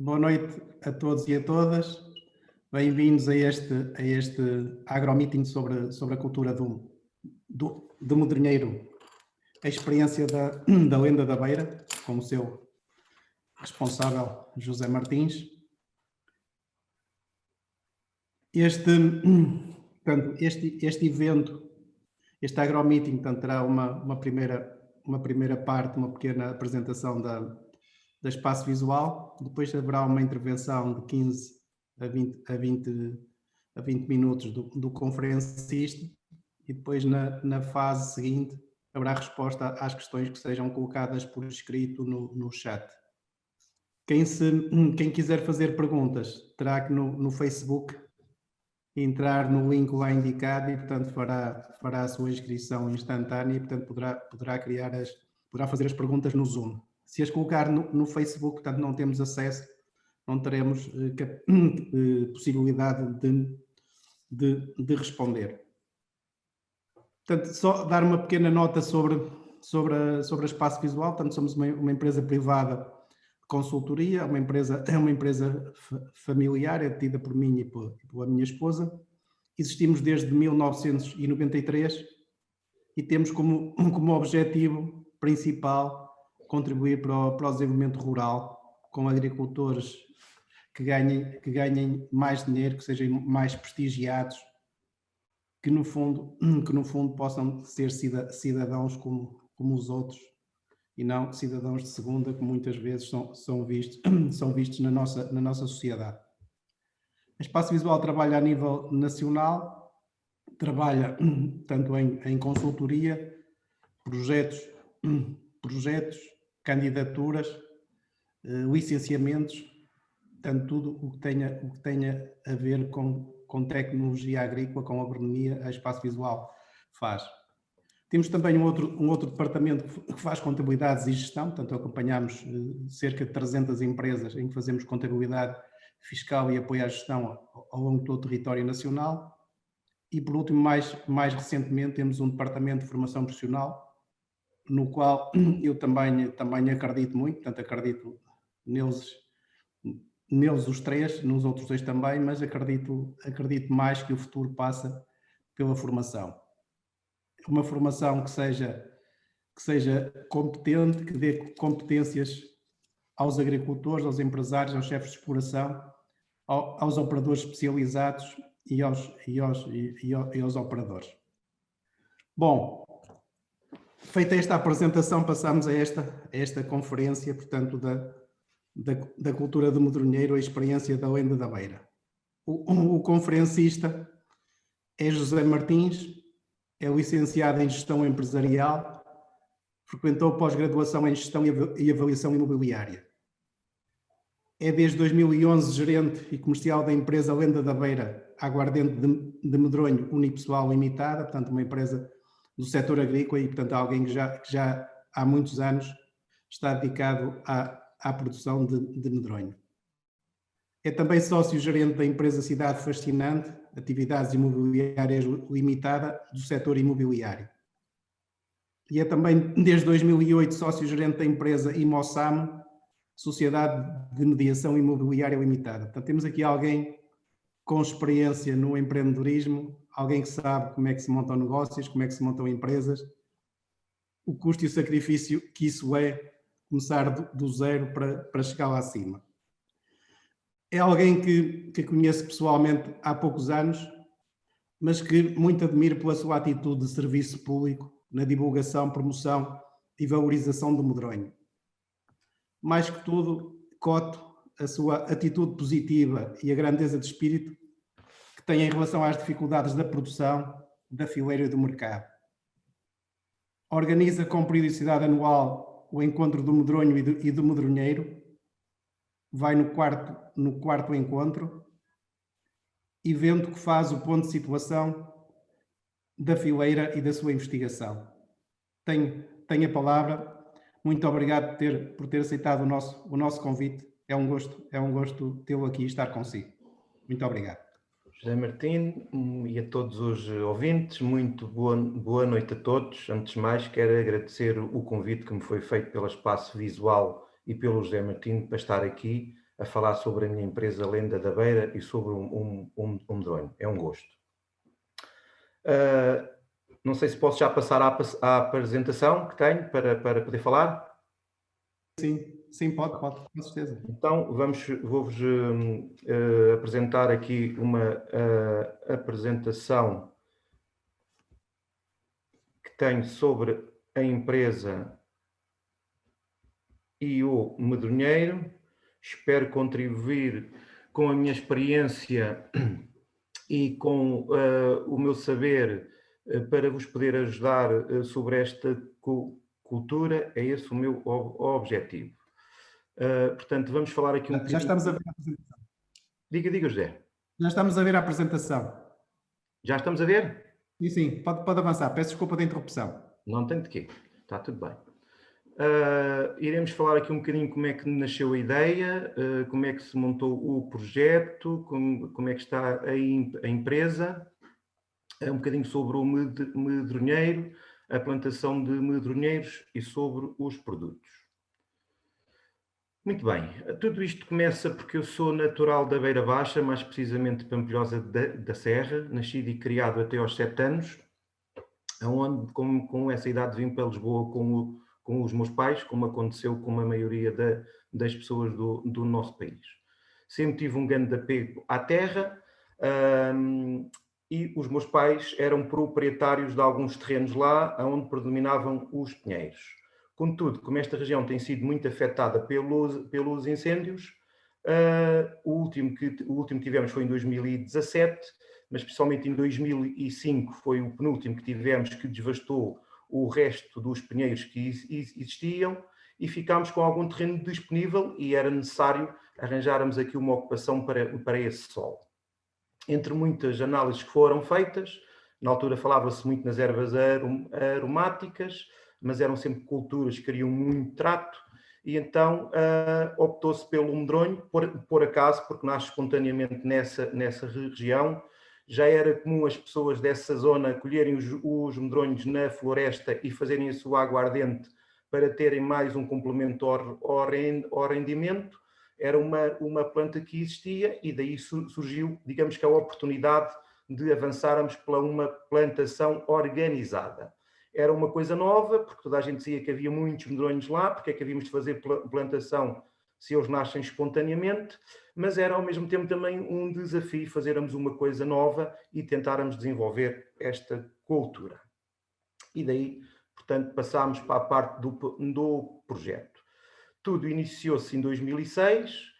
Boa noite a todos e a todas. Bem-vindos a este agromeeting sobre a cultura do Medronheiro, a experiência da Lenda da Beira, com o seu responsável José Martins. Este evento, este agromeeting, portanto, terá uma primeira parte, uma pequena apresentação da Espaço Visual, depois haverá uma intervenção de 15 a 20 minutos do conferencista e depois na fase seguinte haverá resposta às questões que sejam colocadas por escrito no chat. Quem quiser fazer perguntas terá que no Facebook entrar no link lá indicado e, portanto, fará a sua inscrição instantânea e, portanto, poderá fazer as perguntas no Zoom. Se as colocar no Facebook, portanto, não temos acesso, não teremos possibilidade de responder. Portanto, só dar uma pequena nota sobre a Espaço Visual. Portanto, somos uma empresa privada de consultoria, é uma empresa familiar, é detida por mim e pela minha esposa. Existimos desde 1993 e temos como objetivo principal contribuir para o desenvolvimento rural, com agricultores que ganhem mais dinheiro, que sejam mais prestigiados, que no fundo possam ser cidadãos como os outros e não cidadãos de segunda, que muitas vezes são vistos na nossa sociedade. A Espaço Visual trabalha a nível nacional, trabalha tanto em consultoria, projetos, candidaturas, licenciamentos, tanto tudo o que tenha a ver com tecnologia agrícola, com agronomia, a Espaço Visual faz. Temos também um outro departamento que faz contabilidades e gestão, portanto acompanhamos cerca de 300 empresas em que fazemos contabilidade fiscal e apoio à gestão ao longo de todo o território nacional. E por último, mais recentemente, temos um departamento de formação profissional, no qual eu também acredito muito, portanto acredito neles os três, nos outros dois também, mas acredito mais que o futuro passa pela formação. Uma formação que seja competente, que dê competências aos agricultores, aos empresários, aos chefes de exploração, aos operadores especializados e aos operadores. Bom, feita esta apresentação, passamos a esta conferência, portanto, da cultura do Medronheiro, a experiência da Lenda da Beira. O conferencista é José Martins, é licenciado em Gestão Empresarial, frequentou pós-graduação em Gestão e Avaliação Imobiliária. É desde 2011 gerente e comercial da empresa Lenda da Beira, Aguardente de Medronho Unipessoal Limitada, portanto uma empresa do setor agrícola e, portanto, alguém que já há muitos anos está dedicado à produção de medronho. É também sócio-gerente da empresa Cidade Fascinante, Atividades Imobiliárias Limitada, do setor imobiliário. E é também, desde 2008, sócio-gerente da empresa Imossamo, Sociedade de Mediação Imobiliária Limitada. Portanto, temos aqui alguém com experiência no empreendedorismo, alguém que sabe como é que se montam negócios, como é que se montam empresas, o custo e o sacrifício que isso é, começar do zero para chegar lá acima. É alguém que conheço pessoalmente há poucos anos, mas que muito admiro pela sua atitude de serviço público na divulgação, promoção e valorização do medronho. Mais que tudo, coto a sua atitude positiva e a grandeza de espírito que tem em relação às dificuldades da produção, da fileira e do mercado. Organiza com periodicidade anual o encontro do medronho e do medronheiro, vai no quarto encontro, evento que faz o ponto de situação da fileira e da sua investigação. Tenho a palavra. Muito obrigado por ter aceitado o nosso convite. É um gosto tê-lo aqui e estar consigo. Muito obrigado. José Martim e a todos os ouvintes, muito boa noite a todos. Antes de mais, quero agradecer o convite que me foi feito pelo Espaço Visual e pelo José Martim para estar aqui a falar sobre a minha empresa Lenda da Beira e sobre um medronho. É um gosto. Não sei se posso já passar à apresentação que tenho para poder falar. Sim, pode, com certeza. Então, vou-vos apresentar aqui uma apresentação que tenho sobre a empresa e o medronheiro. Espero contribuir com a minha experiência e com o meu saber para vos poder ajudar sobre esta cultura. É esse o meu objetivo. Portanto, vamos falar aqui um bocadinho. Já estamos a ver a apresentação. Diga, José. Já estamos a ver a apresentação. Já estamos a ver? Sim, pode avançar. Peço desculpa da interrupção. Não tem de quê. Está tudo bem. Iremos falar aqui um bocadinho como é que nasceu a ideia, como é que se montou o projeto, como é que está a empresa, um bocadinho sobre o medronheiro, a plantação de medronheiros e sobre os produtos. Muito bem, tudo isto começa porque eu sou natural da Beira Baixa, mais precisamente de Pampilhosa da Serra, nascido e criado até aos 7 anos, onde com essa idade vim para Lisboa com os meus pais, como aconteceu com a maioria das pessoas do nosso país. Sempre tive um grande apego à terra e os meus pais eram proprietários de alguns terrenos lá, onde predominavam os pinheiros. Contudo, como esta região tem sido muito afetada pelos incêndios, o último que tivemos foi em 2017, mas especialmente em 2005 foi o penúltimo que tivemos, que devastou o resto dos pinheiros que existiam, e ficámos com algum terreno disponível e era necessário arranjarmos aqui uma ocupação para esse solo. Entre muitas análises que foram feitas, na altura falava-se muito nas ervas aromáticas, mas eram sempre culturas que queriam muito trato, e então optou-se pelo medronho, por acaso, porque nasce espontaneamente nessa região. Já era comum as pessoas dessa zona colherem os medronhos na floresta e fazerem a sua aguardente para terem mais um complemento ao rendimento. Era uma planta que existia e daí surgiu, digamos que a oportunidade de avançarmos para uma plantação organizada. Era uma coisa nova, porque toda a gente dizia que havia muitos medronhos lá, porque é que havíamos de fazer plantação se eles nascem espontaneamente, mas era ao mesmo tempo também um desafio fazermos uma coisa nova e tentarmos desenvolver esta cultura. E daí, portanto, passámos para a parte do projeto. Tudo iniciou-se em 2006,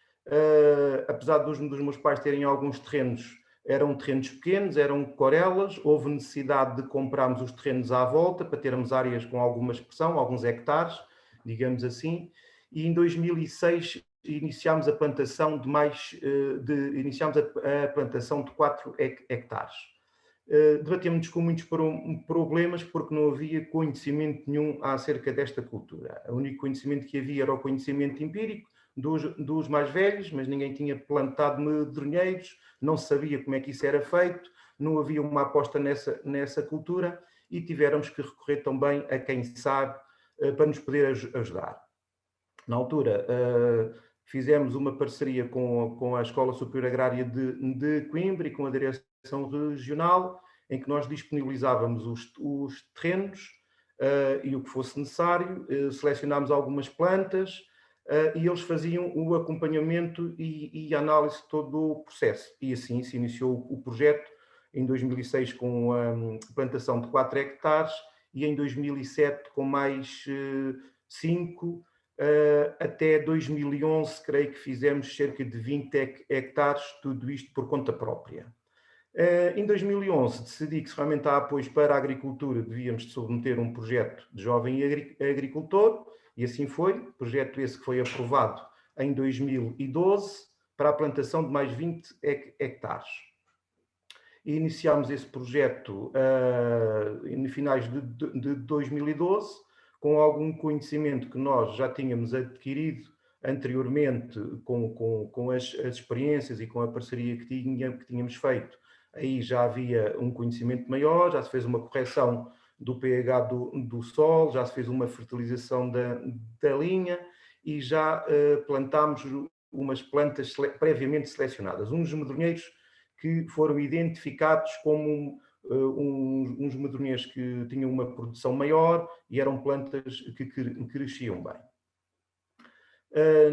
apesar dos meus pais terem alguns terrenos, eram terrenos pequenos, eram corelas, houve necessidade de comprarmos os terrenos à volta para termos áreas com alguma expressão, alguns hectares, digamos assim, e em 2006 iniciámos a plantação de plantação de 4 hectares. Debatemos com muitos problemas porque não havia conhecimento nenhum acerca desta cultura. O único conhecimento que havia era o conhecimento empírico dos mais velhos, mas ninguém tinha plantado medronheiros, não sabia como é que isso era feito, não havia uma aposta nessa cultura e tivemos que recorrer também a quem sabe para nos poder ajudar. Na altura, fizemos uma parceria com a Escola Superior Agrária de Coimbra e com a Direção Regional, em que nós disponibilizávamos os terrenos e o que fosse necessário, selecionámos algumas plantas e eles faziam o acompanhamento e a análise de todo o processo. E assim se iniciou o projeto em 2006 com a plantação de 4 hectares e em 2007 com mais 5 até 2011, creio que fizemos cerca de 20 hectares, tudo isto por conta própria. Em 2011 decidi que se realmente há apoios para a agricultura devíamos de submeter um projeto de jovem agricultor e assim foi, projeto esse que foi aprovado em 2012 para a plantação de mais 20 hectares. E iniciámos esse projeto em finais de 2012, com algum conhecimento que nós já tínhamos adquirido anteriormente com as experiências e com a parceria que tínhamos feito. Aí já havia um conhecimento maior, já se fez uma correção do pH do solo, já se fez uma fertilização da linha e já plantámos umas plantas previamente selecionadas, uns medronheiros que foram identificados como uns medronheiros que tinham uma produção maior e eram plantas que cresciam bem.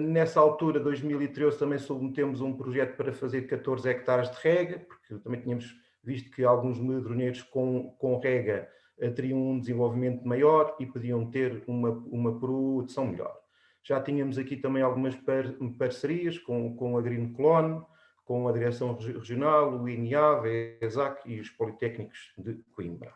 Nessa altura, 2013, também submetemos um projeto para fazer 14 hectares de rega, porque também tínhamos visto que alguns medronheiros com rega teriam um desenvolvimento maior e podiam ter uma produção melhor. Já tínhamos aqui também algumas parcerias com a Green Clone, com a Direção Regional, o INIAV, a ESAC e os Politécnicos de Coimbra.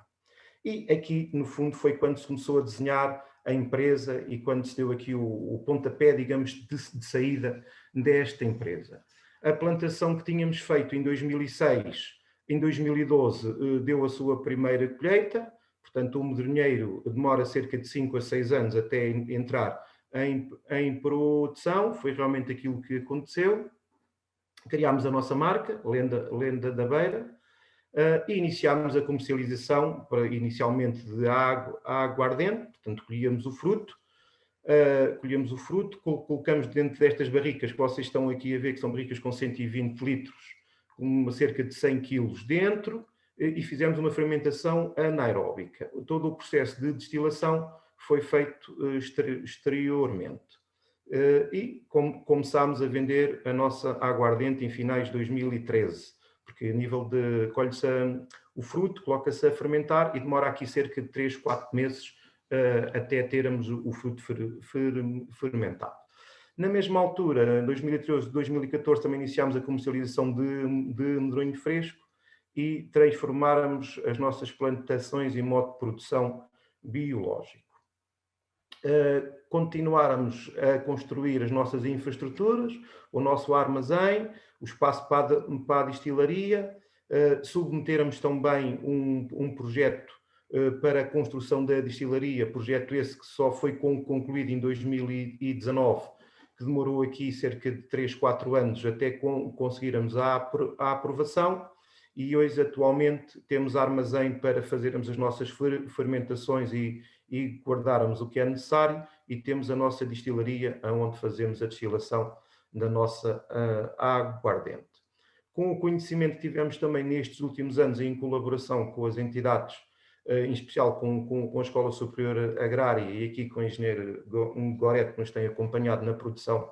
E aqui, no fundo, foi quando se começou a desenhar a empresa e quando se deu aqui o pontapé, digamos, de saída desta empresa. A plantação que tínhamos feito em 2006, em 2012, deu a sua primeira colheita, portanto, o medronheiro demora cerca de 5 a 6 anos até entrar em produção, foi realmente aquilo que aconteceu. Criámos a nossa marca, Lenda da Beira, e iniciámos a comercialização, inicialmente de aguardente, portanto colhíamos o fruto, colocamos dentro destas barricas que vocês estão aqui a ver, que são barricas com 120 litros, com cerca de 100 quilos dentro, e fizemos uma fermentação anaeróbica. Todo o processo de destilação foi feito exteriormente. E começámos a vender a nossa aguardente em finais de 2013, porque a nível de colhe-se o fruto, coloca-se a fermentar e demora aqui cerca de 3, 4 meses até termos o fruto fermentado. Na mesma altura, em 2013, 2014, também iniciámos a comercialização de medronho fresco e transformáramos as nossas plantações em modo de produção biológico. Continuáramos a construir as nossas infraestruturas, o nosso armazém, o espaço para a destilaria, submetermos também um projeto para a construção da destilaria, projeto esse que só foi concluído em 2019, que demorou aqui cerca de 3, 4 anos até conseguirmos a aprovação, e hoje atualmente temos armazém para fazermos as nossas fermentações e guardarmos o que é necessário, e temos a nossa destilaria onde fazemos a destilação da nossa aguardente. Com o conhecimento que tivemos também nestes últimos anos em colaboração com as entidades, em especial com a Escola Superior Agrária e aqui com o engenheiro Goreto, que nos tem acompanhado na produção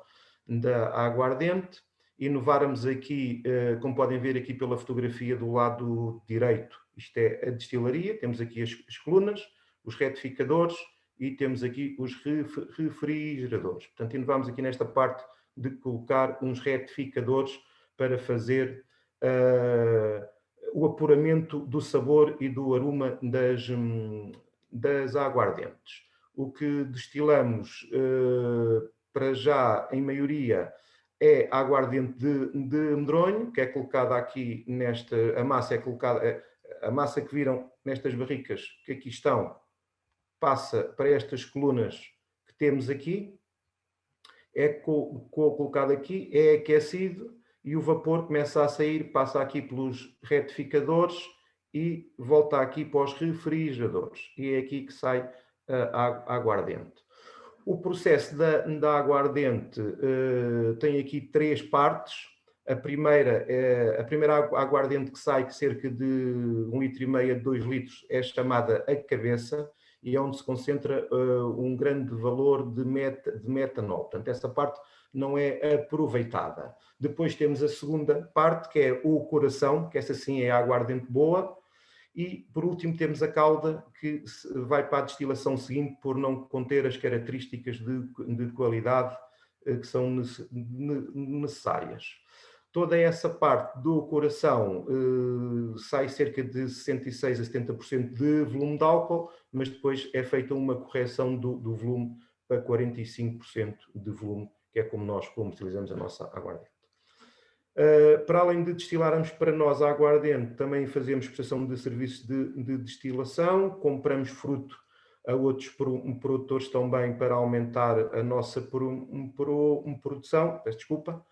da aguardente, inováramos aqui, como podem ver aqui pela fotografia do lado direito, isto é a destilaria, temos aqui as colunas, os retificadores e temos aqui os refrigeradores. Portanto, inovámos aqui nesta parte de colocar uns retificadores para fazer o apuramento do sabor e do aroma das aguardentes. O que destilamos para já, em maioria, é a aguardente de medronho, que é colocada aqui nesta... A massa é colocada... A massa que viram nestas barricas que aqui estão, passa para estas colunas que temos aqui, é colocado aqui, é aquecido e o vapor começa a sair, passa aqui pelos retificadores e volta aqui para os refrigeradores. E é aqui que sai a aguardente. O processo da aguardente tem aqui 3 partes. A primeira aguardente que sai, que cerca de 1,5 litro a 2 litros, é chamada a cabeça, e é onde se concentra um grande valor de metanol. Portanto, essa parte não é aproveitada. Depois temos a segunda parte, que é o coração, que essa sim é a aguardente boa. E, por último, temos a cauda, que vai para a destilação seguinte por não conter as características de qualidade que são necessárias. Toda essa parte do coração sai cerca de 66% a 70% de volume de álcool, mas depois é feita uma correção do volume para 45% de volume, que é como nós comercializamos a nossa aguardente. Para além de destilarmos para nós a aguardente, também fazemos prestação de serviços de destilação, compramos fruto a outros produtores também para aumentar a nossa produção, peço desculpa,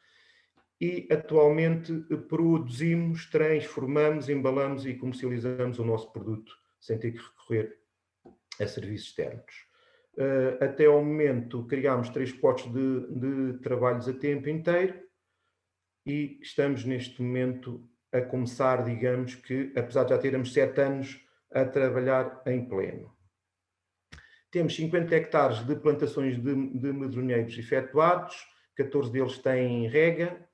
e atualmente produzimos, transformamos, embalamos e comercializamos o nosso produto sem ter que recorrer a serviços externos. Até ao momento criámos 3 potes de trabalhos a tempo inteiro e estamos neste momento a começar, digamos que, apesar de já termos 7 anos a trabalhar em pleno. Temos 50 hectares de plantações de medronheiros efetuados, 14 deles têm rega.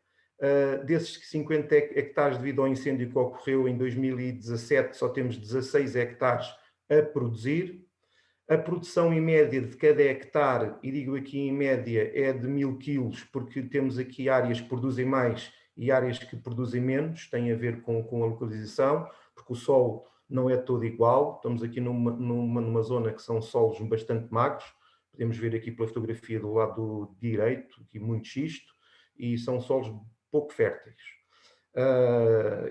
Desses 50 hectares, devido ao incêndio que ocorreu em 2017, só temos 16 hectares a produzir. A produção em média de cada hectare, e digo aqui em média, é de 1000 quilos, porque temos aqui áreas que produzem mais e áreas que produzem menos, tem a ver com a localização, porque o solo não é todo igual. Estamos aqui numa zona que são solos bastante magros, podemos ver aqui pela fotografia do lado direito, aqui muito xisto, e são solos pouco férteis.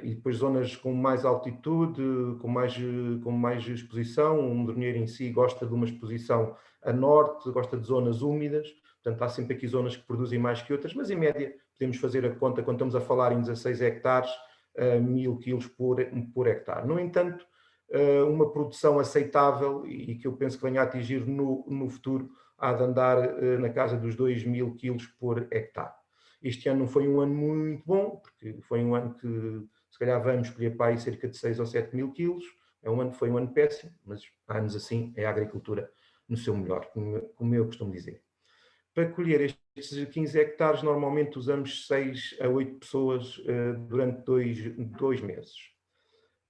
E depois zonas com mais altitude, com mais exposição. O medronheiro em si gosta de uma exposição a norte, gosta de zonas úmidas, portanto há sempre aqui zonas que produzem mais que outras, mas em média podemos fazer a conta, quando estamos a falar em 16 hectares, 1000 quilos por hectare. No entanto, uma produção aceitável e que eu penso que venha a atingir no futuro, há de andar na casa dos 2000 quilos por hectare. Este ano não foi um ano muito bom, porque foi um ano que se calhar vamos colher para aí cerca de 6 ou 7 mil quilos. Foi um ano péssimo, mas há anos assim é a agricultura no seu melhor, como eu costumo dizer. Para colher estes 15 hectares, normalmente usamos 6 a 8 pessoas durante 2 meses.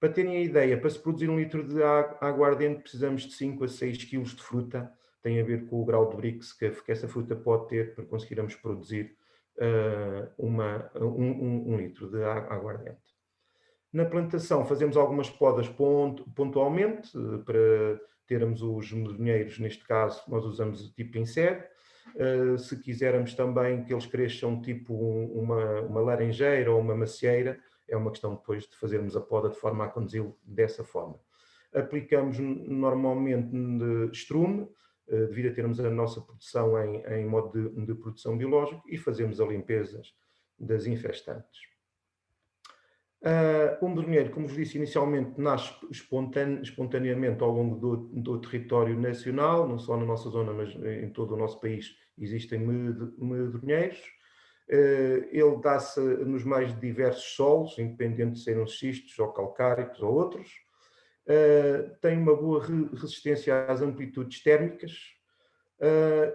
Para terem a ideia, para se produzir 1 litro de aguardente, precisamos de 5 a 6 quilos de fruta. Tem a ver com o grau de Brix que essa fruta pode ter para conseguirmos produzir 1 litro de aguardente. Na plantação fazemos algumas podas pontualmente, para termos os medronheiros, neste caso nós usamos o tipo insere. Se quisermos também que eles cresçam tipo uma laranjeira ou uma macieira, é uma questão depois de fazermos a poda de forma a conduzi-lo dessa forma. Aplicamos normalmente de estrume, devido a termos a nossa produção em modo de produção biológico, e fazemos a limpeza das infestantes. O medronheiro, como vos disse inicialmente, nasce espontaneamente ao longo do território nacional, não só na nossa zona, mas em todo o nosso país existem medronheiros. Ele dá-se nos mais diversos solos, independente de serem xistos ou calcários ou outros. Tem uma boa resistência às amplitudes térmicas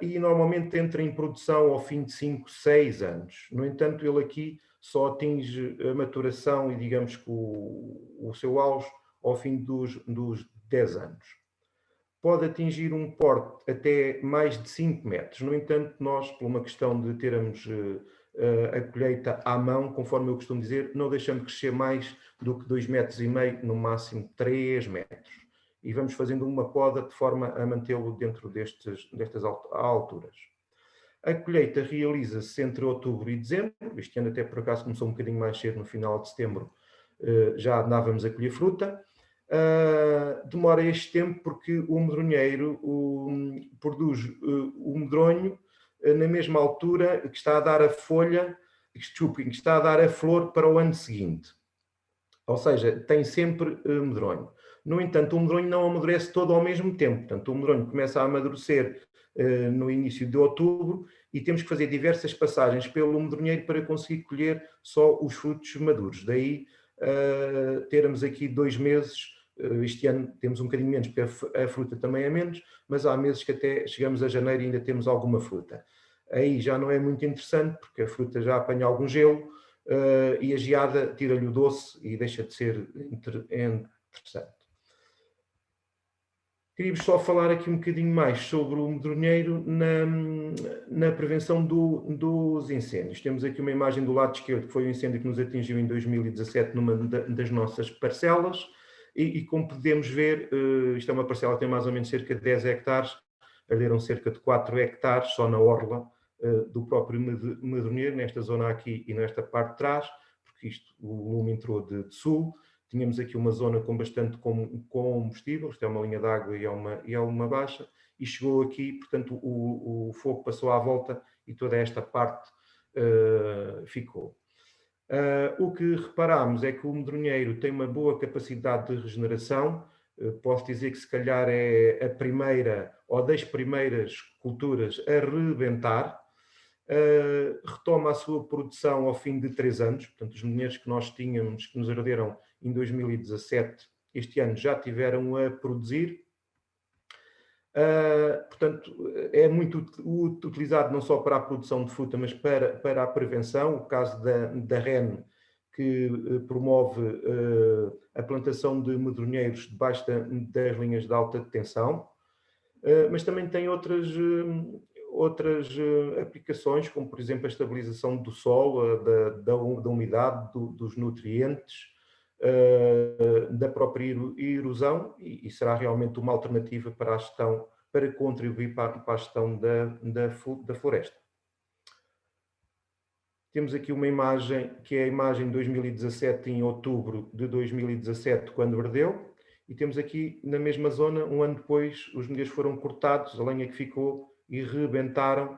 e normalmente entra em produção ao fim de 5, 6 anos. No entanto, ele aqui só atinge a maturação e, digamos que o seu auge ao fim dos 10 anos. Pode atingir um porte até mais de 5 metros. No entanto, nós, por uma questão de termos a colheita à mão, conforme eu costumo dizer, não deixamos crescer mais do que 2,5 metros, no máximo 3 metros. E vamos fazendo uma poda de forma a mantê-lo dentro destas alturas. A colheita realiza-se entre outubro e dezembro. Este ano até por acaso começou um bocadinho mais cedo, no final de setembro já andávamos a colher fruta. Demora este tempo porque o medronheiro produz o medronho na mesma altura que está a dar a folha, que está a dar a flor para o ano seguinte. Ou seja, tem sempre medronho. No entanto, o medronho não amadurece todo ao mesmo tempo. Portanto, o medronho começa a amadurecer no início de outubro e temos que fazer diversas passagens pelo medronheiro para conseguir colher só os frutos maduros. Daí termos aqui 2 meses. Este ano temos um bocadinho menos, porque a fruta também é menos, mas há meses que até chegamos a janeiro e ainda temos alguma fruta. Aí já não é muito interessante, porque a fruta já apanha algum gelo e a geada tira-lhe o doce e deixa de ser interessante. Queria-vos só falar aqui um bocadinho mais sobre o medronheiro na prevenção dos incêndios. Temos aqui uma imagem do lado esquerdo, que foi o incêndio que nos atingiu em 2017 numa das nossas parcelas. E como podemos ver, isto é uma parcela que tem mais ou menos cerca de 10 hectares, arderam cerca de 4 hectares só na orla do próprio medronheiro, nesta zona aqui e nesta parte de trás, porque o lume entrou de sul. Tínhamos aqui uma zona com bastante combustível, isto é uma linha de água e é uma baixa, e chegou aqui, portanto o fogo passou à volta e toda esta parte ficou. O que reparámos é que o medronheiro tem uma boa capacidade de regeneração, posso dizer que se calhar é a primeira ou das primeiras culturas a rebentar. Retoma a sua produção ao fim de 3 anos, portanto os meninos que nós tínhamos, que nos herderam em 2017, este ano já tiveram a produzir. Portanto, é muito utilizado não só para a produção de fruta, mas para a prevenção. O caso da REN, que promove a plantação de medronheiros debaixo das linhas de alta tensão, mas também tem outras aplicações, como por exemplo a estabilização do solo, da umidade, dos nutrientes, da própria erosão, e será realmente uma alternativa para a gestão, para contribuir para a gestão da floresta. Temos aqui uma imagem, que é a imagem de 2017, em outubro de 2017, quando ardeu, e temos aqui na mesma zona, um ano depois, os milheiros foram cortados, a lenha que ficou, e rebentaram.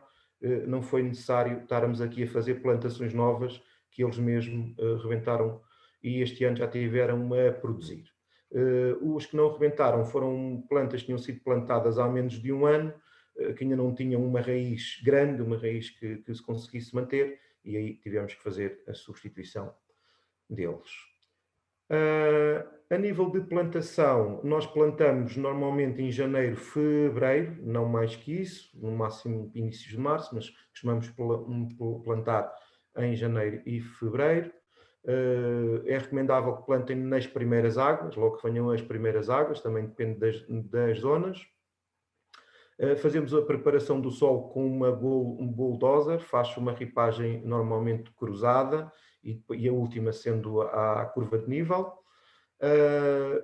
Não foi necessário estarmos aqui a fazer plantações novas, que eles mesmo rebentaram, e este ano já tiveram a produzir. Os que não rebentaram foram plantas que tinham sido plantadas há menos de um ano, que ainda não tinham uma raiz grande, uma raiz que se conseguisse manter, e aí tivemos que fazer a substituição deles. A nível de plantação, nós plantamos normalmente em janeiro, fevereiro, não mais que isso, no máximo inícios de março, mas costumamos plantar em janeiro e fevereiro. É recomendável que plantem nas primeiras águas, logo que venham as primeiras águas, também depende das zonas. Fazemos a preparação do solo com um bulldozer, faz uma ripagem normalmente cruzada e a última sendo a curva de nível.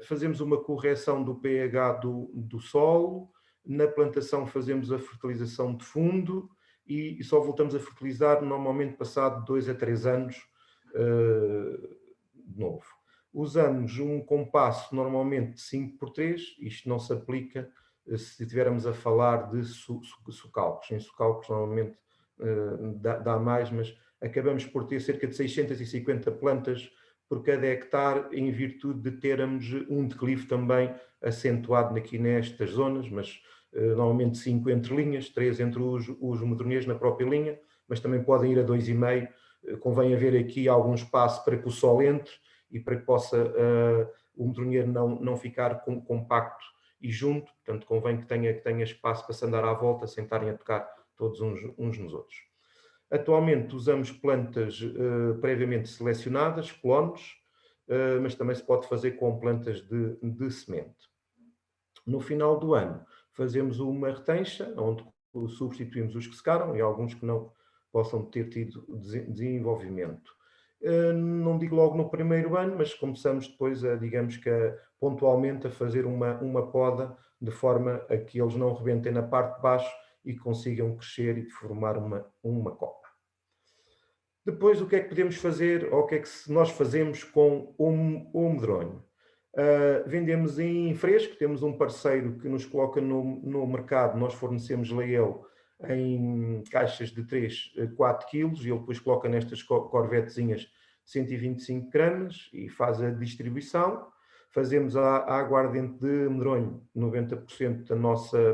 Fazemos uma correção do pH do solo. Na plantação fazemos a fertilização de fundo e só voltamos a fertilizar normalmente passado 2 a 3 anos de novo. Usamos um compasso normalmente de 5x3, isto não se aplica se estivermos a falar de socalcos. Em socalcos normalmente dá mais, mas acabamos por ter cerca de 650 plantas por cada hectare, em virtude de termos um declive também acentuado aqui nestas zonas, mas normalmente 5 entre linhas, 3 entre os medronheiros na própria linha, mas também podem ir a 2,5. Convém haver aqui algum espaço para que o sol entre e para que possa o medronheiro não ficar compacto e junto, portanto convém que tenha espaço para se andar à volta, sem estarem a tocar todos uns nos outros. Atualmente usamos plantas previamente selecionadas, clones, mas também se pode fazer com plantas de semente. No final do ano fazemos uma retencha, onde substituímos os que secaram e alguns que não possam ter tido desenvolvimento. Não digo logo no primeiro ano, mas começamos depois, digamos que pontualmente, a fazer uma poda, de forma a que eles não rebentem na parte de baixo e consigam crescer e formar uma copa. Depois, o que é que podemos fazer, ou o que é que nós fazemos com o medronho? Vendemos em fresco, temos um parceiro que nos coloca no mercado, nós fornecemos-lhe a ele em caixas de 3 a 4 quilos, e ele depois coloca nestas corvetezinhas 125 gramas e faz a distribuição. Fazemos a aguardente de medronho, 90% da nossa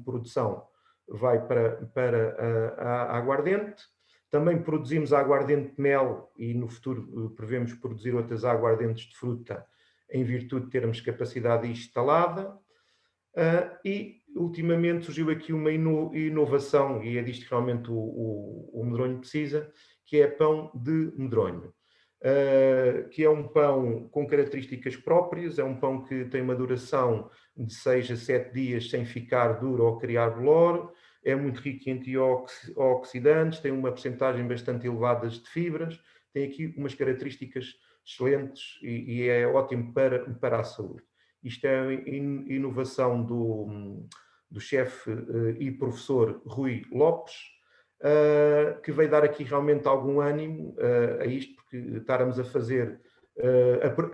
produção vai para a aguardente. Também produzimos aguardente de mel e no futuro prevemos produzir outras aguardentes de fruta, em virtude de termos capacidade instalada. E ultimamente surgiu aqui uma inovação, e é disto que realmente o medronho precisa, que é pão de medronho. Que é um pão com características próprias, é um pão que tem uma duração de 6 a 7 dias sem ficar duro ou criar bolor, é muito rico em antioxidantes, tem uma percentagem bastante elevada de fibras, tem aqui umas características excelentes e é ótimo para a saúde. Isto é a inovação do chefe e professor Rui Lopes, que veio dar aqui realmente algum ânimo a isto, porque estarmos a fazer,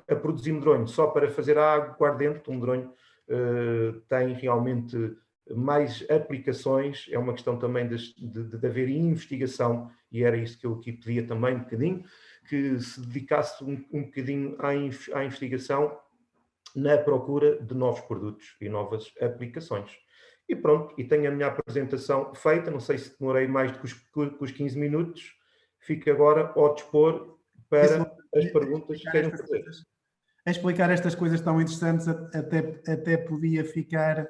a produzir medronho só para fazer a aguardente. O medronho tem realmente mais aplicações, é uma questão também de haver investigação, e era isso que eu aqui pedia também um bocadinho, que se dedicasse um bocadinho à investigação na procura de novos produtos e novas aplicações. E pronto, e tenho a minha apresentação feita, não sei se demorei mais do que os 15 minutos, fico agora ao dispor para as perguntas que queiram fazer. A explicar estas coisas tão interessantes, até podia ficar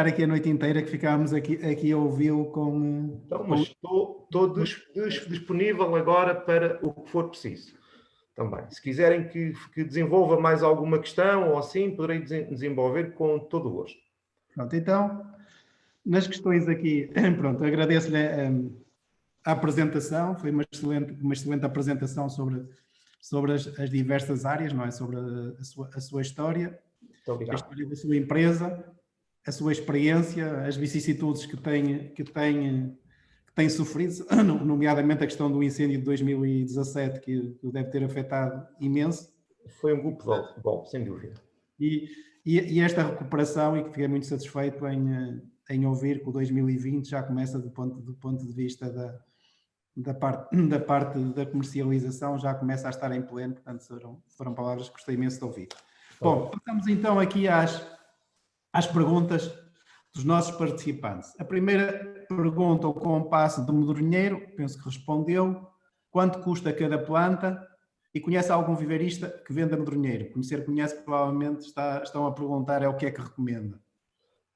aqui a noite inteira, que ficávamos aqui a ouvi-lo com... Então, mas estou disponível agora para o que for preciso. Também. Se quiserem que desenvolva mais alguma questão ou assim, poderei desenvolver com todo o gosto. Pronto, então, nas questões aqui, pronto, agradeço-lhe a apresentação, foi uma excelente apresentação sobre as diversas áreas, não é? Sobre a sua história, a história da sua empresa, a sua experiência, as vicissitudes que tem sofrido, nomeadamente a questão do incêndio de 2017, que o deve ter afetado imenso. Foi um golpe, sem dúvida. E esta recuperação, e que fiquei muito satisfeito em ouvir que o 2020 já começa do ponto de vista da parte da comercialização, já começa a estar em pleno, portanto foram palavras que gostei imenso de ouvir. Bom, passamos então aqui às perguntas dos nossos participantes. A primeira pergunta, o compasso do medronheiro, penso que respondeu. Quanto custa cada planta? E conhece algum viveirista que venda medronheiro? Conhece, provavelmente estão a perguntar o que é que recomenda.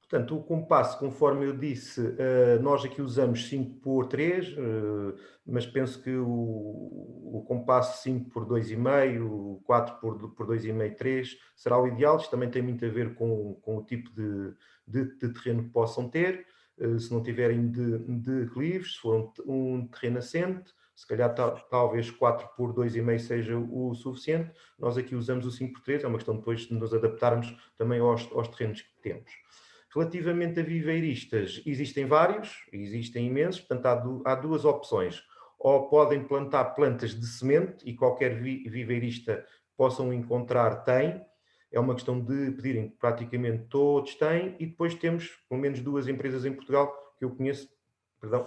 Portanto, o compasso, conforme eu disse, nós aqui usamos 5x3, mas penso que o compasso 5x2,5, 4x2,5, 3 será o ideal. Isto também tem muito a ver com o tipo de terreno que possam ter. Se não tiverem de clives, se for um terreno assente, se calhar talvez 4x2,5 seja o suficiente. Nós aqui usamos o 5x3, é uma questão depois de nos adaptarmos também aos terrenos que temos. Relativamente a viveiristas, existem vários, existem imensos, portanto há duas opções. Ou podem plantar plantas de semente, e qualquer viveirista possam encontrar tem. É uma questão de pedirem, praticamente todos têm, e depois temos pelo menos duas empresas em Portugal que eu conheço,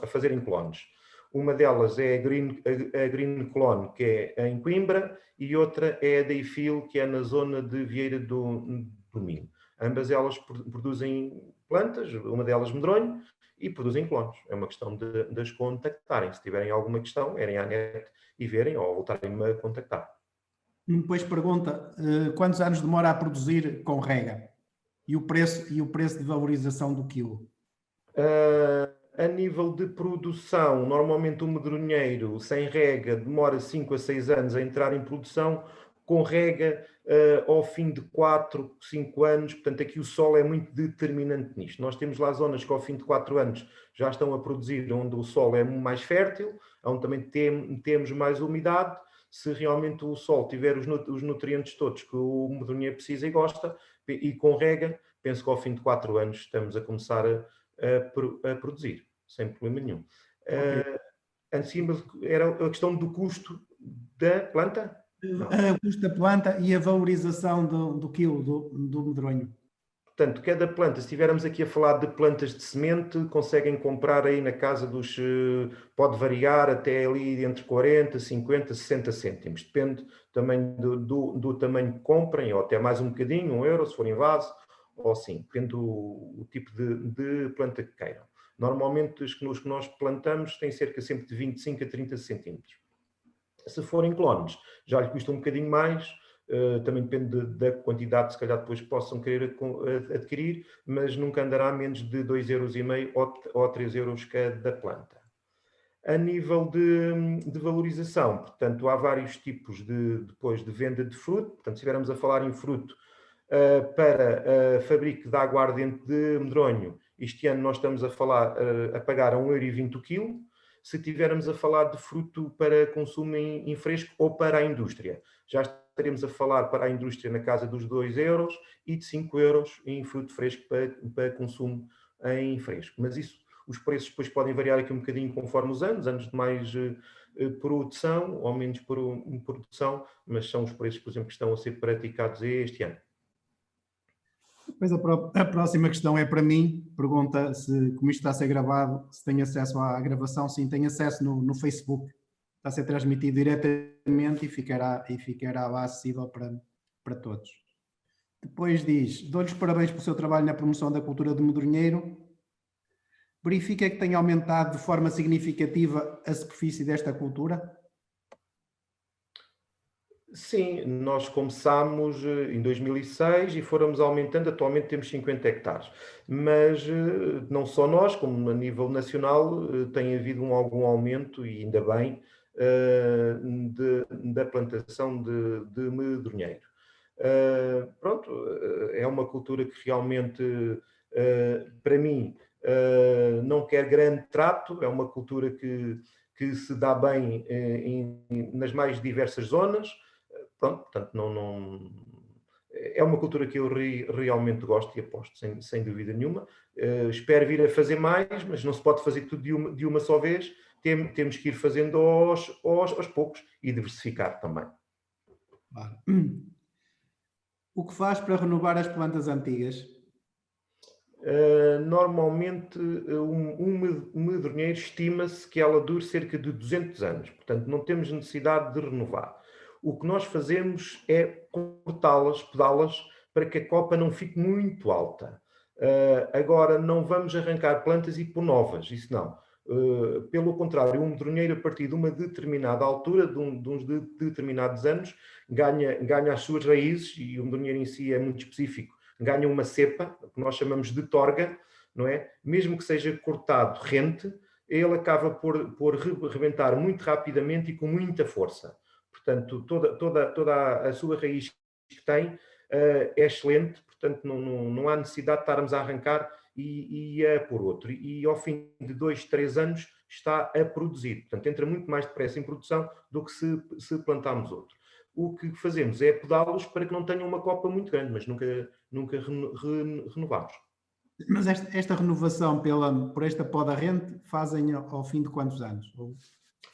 a fazerem clones. Uma delas é a Green Clone, que é em Coimbra, e outra é a Dayfield, que é na zona de Vieira do Minho. Ambas elas produzem plantas, uma delas medronho, e produzem clones. É uma questão de as contactarem. Se tiverem alguma questão, irem à net e verem, ou voltarem-me a contactar. Depois pergunta, quantos anos demora a produzir com rega? E o preço de valorização do quilo? A nível de produção, normalmente o medronheiro sem rega demora 5 a 6 anos a entrar em produção, com rega ao fim de 4, 5 anos. Portanto, aqui o solo é muito determinante nisto. Nós temos lá zonas que ao fim de 4 anos já estão a produzir, onde o solo é mais fértil, onde também temos mais umidade. Se realmente o solo tiver os nutrientes todos que o medronheiro precisa e gosta, e com rega, penso que ao fim de 4 anos estamos a começar a produzir, sem problema nenhum. Okay. Acima era a questão do custo da planta? O custo da planta e a valorização do quilo do medronho. Portanto, cada planta, se estivermos aqui a falar de plantas de semente, conseguem comprar aí na casa dos... pode variar até ali entre 40, 50, 60 cêntimos. Depende também do tamanho que comprem, ou até mais um bocadinho, €1, se for em vaso, ou assim. Depende do tipo de planta que queiram. Normalmente, os que nós plantamos têm cerca sempre de 25 a 30 centímetros. Se forem clones, já lhe custa um bocadinho mais, também depende da quantidade, se calhar depois possam querer adquirir, mas nunca andará menos de 2,5 € ou 3 € cada planta. A nível de valorização, portanto, há vários tipos depois de venda de fruto. Portanto, se estivermos a falar em fruto para fabrico de aguardente de medronho, este ano nós estamos a pagar a 1,20 € o quilo. Se estivermos a falar de fruto para consumo em fresco ou para a indústria, já estaremos a falar para a indústria na casa dos 2 € e de 5 € em fruto fresco para consumo em fresco. Mas isso, os preços depois podem variar aqui um bocadinho conforme os anos de mais produção ou menos produção, mas são os preços, por exemplo, que estão a ser praticados este ano. Depois a próxima questão é para mim, pergunta se, como isto está a ser gravado, se tem acesso à gravação. Sim, tem acesso no Facebook. a ser transmitido diretamente e ficará lá acessível para todos. Depois diz, dou-lhes parabéns pelo seu trabalho na promoção da cultura do Medronheiro. Verifica que tem aumentado de forma significativa a superfície desta cultura? Sim, nós começámos em 2006 e fomos aumentando, atualmente temos 50 hectares. Mas não só nós, como a nível nacional, tem havido algum aumento, e ainda bem, da plantação de medronheiro. Pronto, é uma cultura que realmente, para mim, não quer grande trato, é uma cultura que se dá bem nas mais diversas zonas. Pronto, portanto, é uma cultura que eu realmente gosto e aposto, sem dúvida nenhuma. Espero vir a fazer mais, mas não se pode fazer tudo de uma só vez. Temos que ir fazendo aos poucos e diversificar também. Claro. O que faz para renovar as plantas antigas? Normalmente, um medronheiro estima-se que ela dure cerca de 200 anos. Portanto, não temos necessidade de renovar. O que nós fazemos é cortá-las, podá-las, para que a copa não fique muito alta. Agora, não vamos arrancar plantas e pôr novas, isso não. Pelo contrário, um medronheiro, a partir de uma determinada altura, de uns determinados anos, ganha as suas raízes, e o medronheiro em si é muito específico, ganha uma cepa, que nós chamamos de torga, não é? Mesmo que seja cortado rente, ele acaba por rebentar muito rapidamente e com muita força. Portanto, toda a sua raiz que tem é excelente, portanto não há necessidade de estarmos a arrancar e a pôr outro. E ao fim de 2, 3 anos está a produzir. Portanto, entra muito mais depressa em produção do que se plantarmos outro. O que fazemos é podá-los para que não tenham uma copa muito grande, mas nunca renovamos. Mas esta renovação por esta poda rente fazem ao fim de quantos anos? Ou,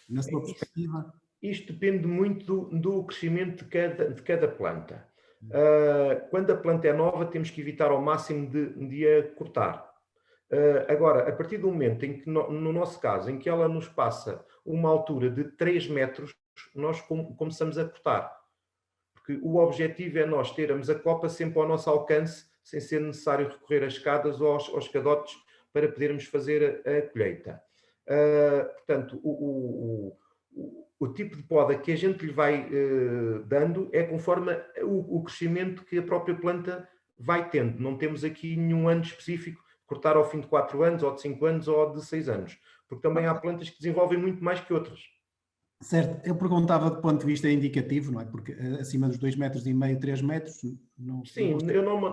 na sua perspectiva? Isto depende muito do crescimento de cada planta. Quando a planta é nova, temos que evitar ao máximo de a cortar. Agora, a partir do momento em que, no nosso caso, em que ela nos passa uma altura de 3 metros, nós começamos a cortar. Porque o objetivo é nós termos a copa sempre ao nosso alcance, sem ser necessário recorrer às escadas ou aos cadotes para podermos fazer a colheita. Portanto, o tipo de poda que a gente lhe vai dando é conforme o crescimento que a própria planta vai tendo. Não temos aqui nenhum ano específico, cortar ao fim de 4 anos, ou de 5 anos, ou de 6 anos. Porque também há plantas que desenvolvem muito mais que outras. Certo, eu perguntava do ponto de vista indicativo, não é? Porque acima dos 2,5 metros, 3 metros... Não, sim,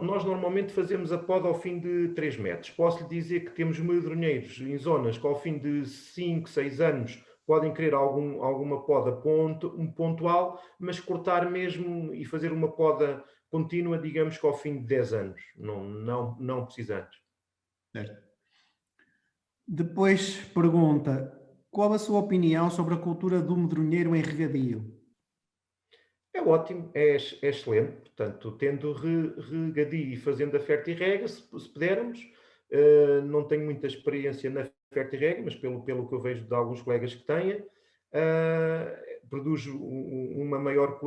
nós normalmente fazemos a poda ao fim de 3 metros. Posso lhe dizer que temos medronheiros em zonas que ao fim de 5, 6 anos podem querer alguma poda pontual, mas cortar mesmo e fazer uma poda contínua, digamos que ao fim de 10 anos. Não precisamos. Certo. Depois pergunta, qual a sua opinião sobre a cultura do medronheiro em regadio? É ótimo, é excelente. Portanto, tendo regadio e fazendo a fertirrega, se pudermos. Não tenho muita experiência na fertirrega, mas pelo que eu vejo de alguns colegas que têm, produz uma maior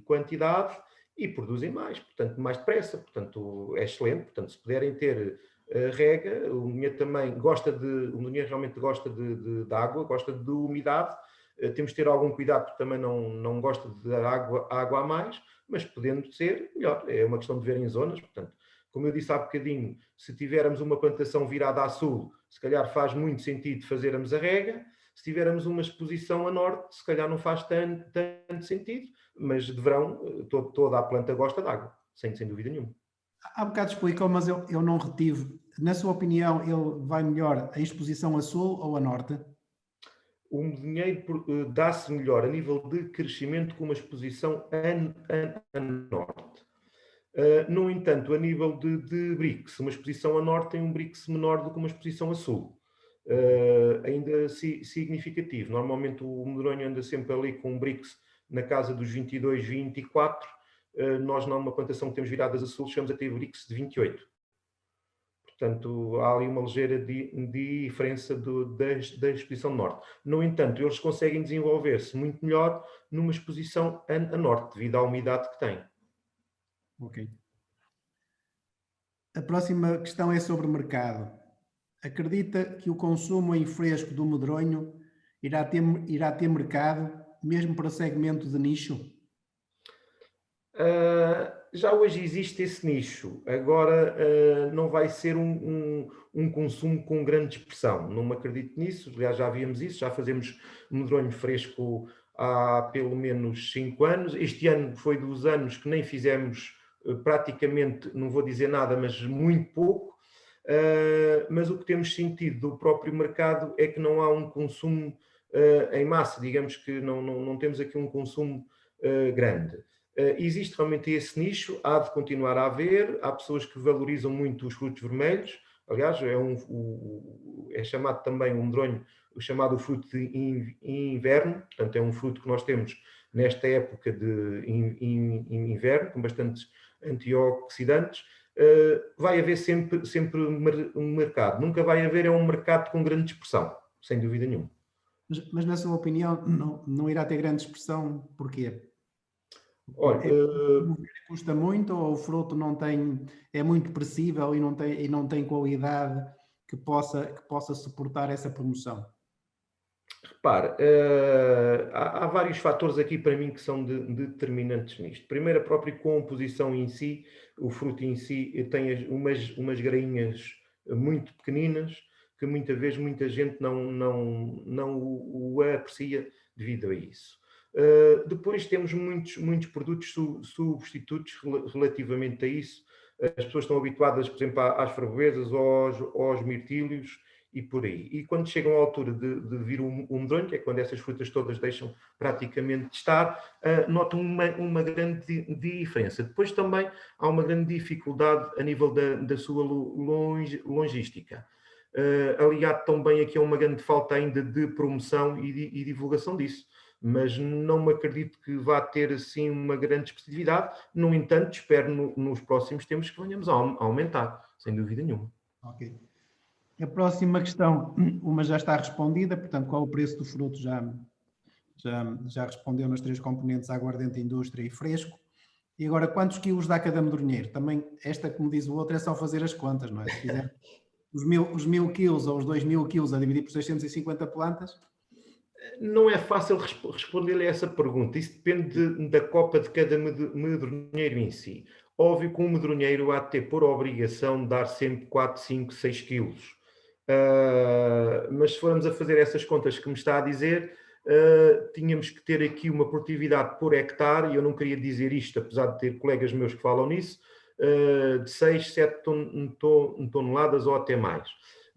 quantidade e produzem mais, portanto, mais depressa. Portanto, é excelente. Portanto, se puderem ter rega, o medronheiro realmente gosta de água, gosta de umidade. Temos de ter algum cuidado, porque também não gosta de dar água a mais, mas podendo ser, melhor. É uma questão de ver em zonas. Portanto, como eu disse há bocadinho, se tivermos uma plantação virada a sul, se calhar faz muito sentido fazermos a rega. Se tivermos uma exposição a norte, se calhar não faz tanto sentido, mas de verão toda a planta gosta de água, sem dúvida nenhuma. Há bocado explicou, mas eu não retive. Na sua opinião, ele vai melhor em exposição a sul ou a norte? O medronheiro dá-se melhor a nível de crescimento com uma exposição a norte. No entanto, a nível de BRICS, uma exposição a norte tem um BRICS menor do que uma exposição a sul. Ainda significativo. Normalmente o medronho anda sempre ali com um BRICS na casa dos 22, 24. Nós, numa plantação que temos viradas a sul, chegamos a ter BRICS de 28. Portanto, há ali uma ligeira diferença da exposição norte. No entanto, eles conseguem desenvolver-se muito melhor numa exposição a norte, devido à umidade que têm. Ok. A próxima questão é sobre mercado. Acredita que o consumo em fresco do medronho irá ter mercado, mesmo para segmento de nicho? Já hoje existe esse nicho, agora não vai ser um consumo com grande expressão, não me acredito nisso, aliás já víamos isso, já fazemos medronho fresco há pelo menos 5 anos, este ano foi dos anos que nem fizemos praticamente, não vou dizer nada, mas muito pouco, mas o que temos sentido do próprio mercado é que não há um consumo em massa, digamos que não temos aqui um consumo grande. Existe realmente esse nicho, há de continuar a haver, há pessoas que valorizam muito os frutos vermelhos, aliás, é chamado também um medronho, o chamado fruto de inverno, portanto é um fruto que nós temos nesta época de inverno, com bastantes antioxidantes. Vai haver sempre um mercado, nunca vai haver um mercado com grande expressão, sem dúvida nenhuma. Mas na sua opinião, não irá ter grande expressão, porquê? Olha, Custa muito ou o fruto não tem, é muito perecível e não tem qualidade que possa suportar essa promoção? repare, há vários fatores aqui para mim que são determinantes nisto. Primeiro, a própria composição em si, o fruto em si tem umas grainhas muito pequeninas que muitas vezes muita gente não o aprecia devido a isso. Depois temos muitos produtos substitutos relativamente a isso. As pessoas estão habituadas, por exemplo, às framboesas, aos mirtílios, e por aí. E quando chegam à altura de vir o medronho, que é quando essas frutas todas deixam praticamente de estar, notam uma grande diferença. Depois também há uma grande dificuldade a nível da sua logística. Aliado também aqui a uma grande falta ainda de promoção e divulgação disso. Mas não me acredito que vá ter assim uma grande expressividade. No entanto, espero nos próximos tempos que venhamos a aumentar, sem dúvida nenhuma. Ok. A próxima questão, uma já está respondida, portanto, qual o preço do fruto já respondeu nas 3 componentes, aguardente, indústria e fresco. E agora, quantos quilos dá cada medronheiro? Também, esta, como diz o outro, é só fazer as contas, não é? Se fizer os 1000 quilos ou os 2000 quilos a dividir por 650 plantas. Não é fácil responder a essa pergunta. Isso depende da copa de cada medronheiro em si. Óbvio que um medronheiro há de ter por obrigação de dar sempre 4, 5, 6 quilos. Mas se formos a fazer essas contas que me está a dizer, tínhamos que ter aqui uma produtividade por hectare, e eu não queria dizer isto, apesar de ter colegas meus que falam nisso, de 6, 7 toneladas ou até mais.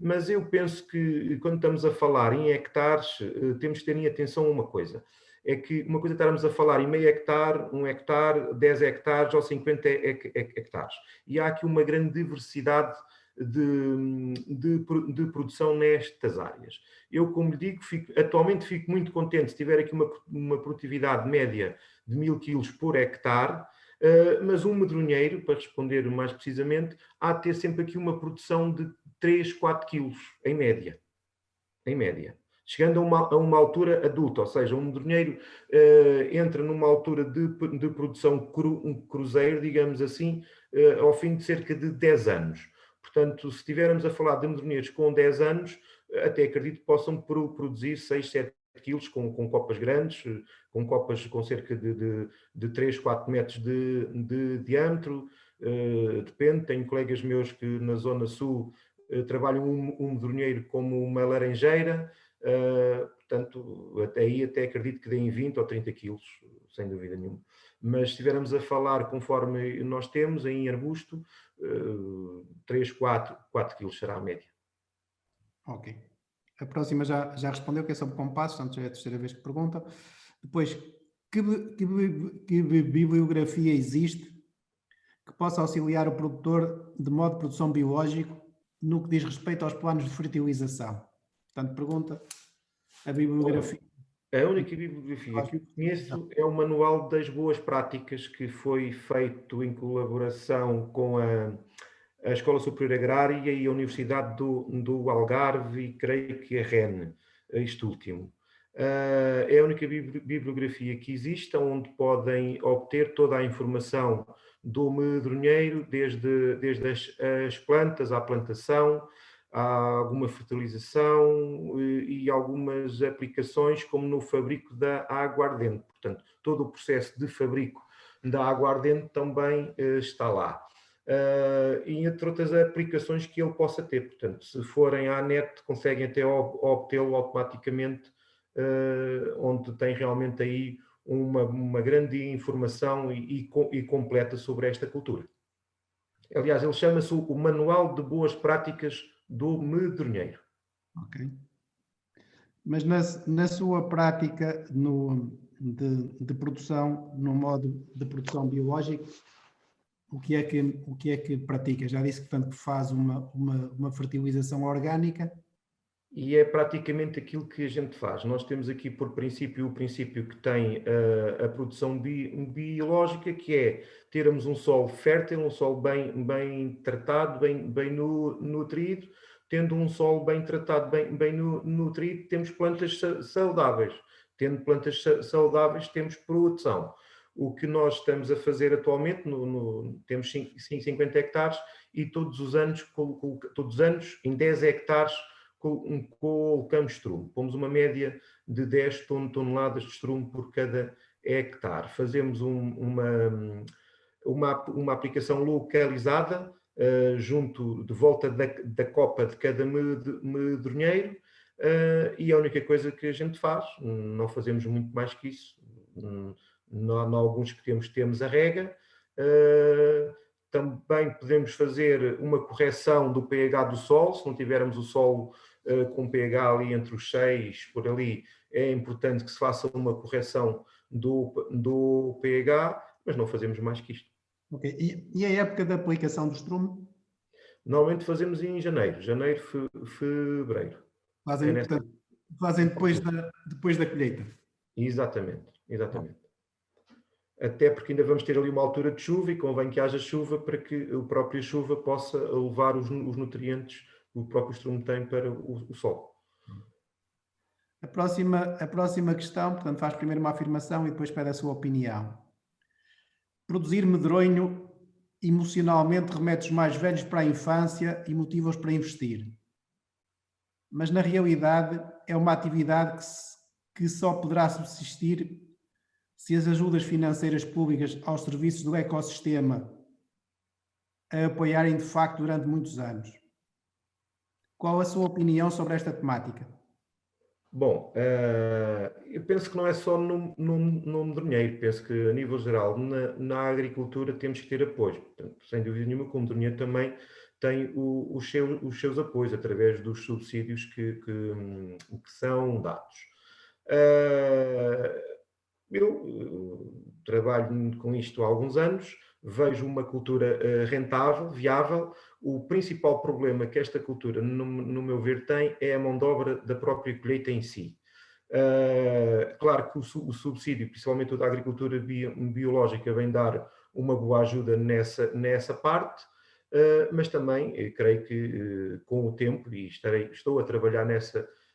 Mas eu penso que quando estamos a falar em hectares, temos que ter em atenção uma coisa. É que uma coisa é estarmos a falar em meio hectare, 1 hectare, 10 hectares ou 50 hectares. E há aqui uma grande diversidade de produção nestas áreas. Eu, como lhe digo, atualmente fico muito contente se tiver aqui uma produtividade média de 1000 quilos por hectare, mas um medronheiro, para responder mais precisamente, há de ter sempre aqui uma produção de 3, 4 quilos, em média. Em média. Chegando a uma altura adulta, ou seja, um medronheiro entra numa altura de produção cruzeiro, digamos assim, ao fim de cerca de 10 anos. Portanto, se estivermos a falar de medronheiros com 10 anos, até acredito que possam produzir 6, 7 quilos com copas grandes, com copas com cerca de 3, 4 metros de diâmetro. Depende, tenho colegas meus que na Zona Sul trabalham um medronheiro como uma laranjeira, portanto, até acredito que deem 20 ou 30 quilos, sem dúvida nenhuma. Mas se estivermos a falar conforme nós temos em arbusto, 3, 4 quilos será a média. Ok. A próxima já respondeu, que é sobre compassos, portanto já é a terceira vez que pergunta. Depois, que bibliografia existe que possa auxiliar o produtor de modo de produção biológico no que diz respeito aos planos de fertilização? Portanto, pergunta a bibliografia. A única bibliografia que eu conheço é o Manual das Boas Práticas, que foi feito em colaboração com a Escola Superior Agrária e a Universidade do Algarve e creio que a REN, isto último. É a única bibliografia que existe onde podem obter toda a informação do medronheiro, desde as plantas à plantação, há alguma fertilização e algumas aplicações, como no fabrico da aguardente. Portanto, todo o processo de fabrico da aguardente também está lá. E entre outras aplicações que ele possa ter. Portanto, se forem à net, conseguem até obtê-lo automaticamente, onde tem realmente aí uma grande informação e completa sobre esta cultura. Aliás, ele chama-se o Manual de Boas Práticas do Medronheiro. Ok. Mas na sua prática de produção, no modo de produção biológico, o que é que pratica? Já disse que, portanto, faz uma fertilização orgânica. E é praticamente aquilo que a gente faz. Nós temos aqui por princípio o princípio que tem a produção biológica, que é termos um solo fértil, um solo bem tratado, bem nutrido. Tendo um solo bem tratado, bem nutrido, temos plantas saudáveis. Tendo plantas saudáveis, temos produção. O que nós estamos a fazer atualmente, temos 50 hectares e todos os anos, em 10 hectares, colocamos estrume. Pomos uma média de 10 toneladas de estrume por cada hectare. Fazemos uma aplicação localizada, junto de volta da copa de cada medronheiro, e a única coisa que a gente faz, não fazemos muito mais que isso, em alguns que temos a rega. Também podemos fazer uma correção do pH do solo, se não tivermos o solo com pH ali entre os 6, por ali, é importante que se faça uma correção do pH, mas não fazemos mais que isto. Ok. E a época da aplicação do estrume? Normalmente fazemos em janeiro, fevereiro. Fazem depois da colheita. Exatamente. Até porque ainda vamos ter ali uma altura de chuva e convém que haja chuva para que a própria chuva possa levar os nutrientes que o próprio estrume tem para o solo. A próxima questão, portanto, faz primeiro uma afirmação e depois pede a sua opinião. Produzir medronho emocionalmente remete os mais velhos para a infância e motiva-os para investir. Mas, na realidade, é uma atividade que só poderá subsistir se as ajudas financeiras públicas aos serviços do ecossistema a apoiarem de facto durante muitos anos. Qual a sua opinião sobre esta temática? Bom, eu penso que não é só no medronheiro, penso que a nível geral na agricultura temos que ter apoio. Portanto, sem dúvida nenhuma, que o medronheiro também tem os seus apoios através dos subsídios que são dados. Eu trabalho com isto há alguns anos, vejo uma cultura rentável, viável. O principal problema que esta cultura, no meu ver, tem é a mão de obra da própria colheita em si. Claro que o subsídio, principalmente o da agricultura biológica, vem dar uma boa ajuda nessa parte, mas também creio que com o tempo, e estou a trabalhar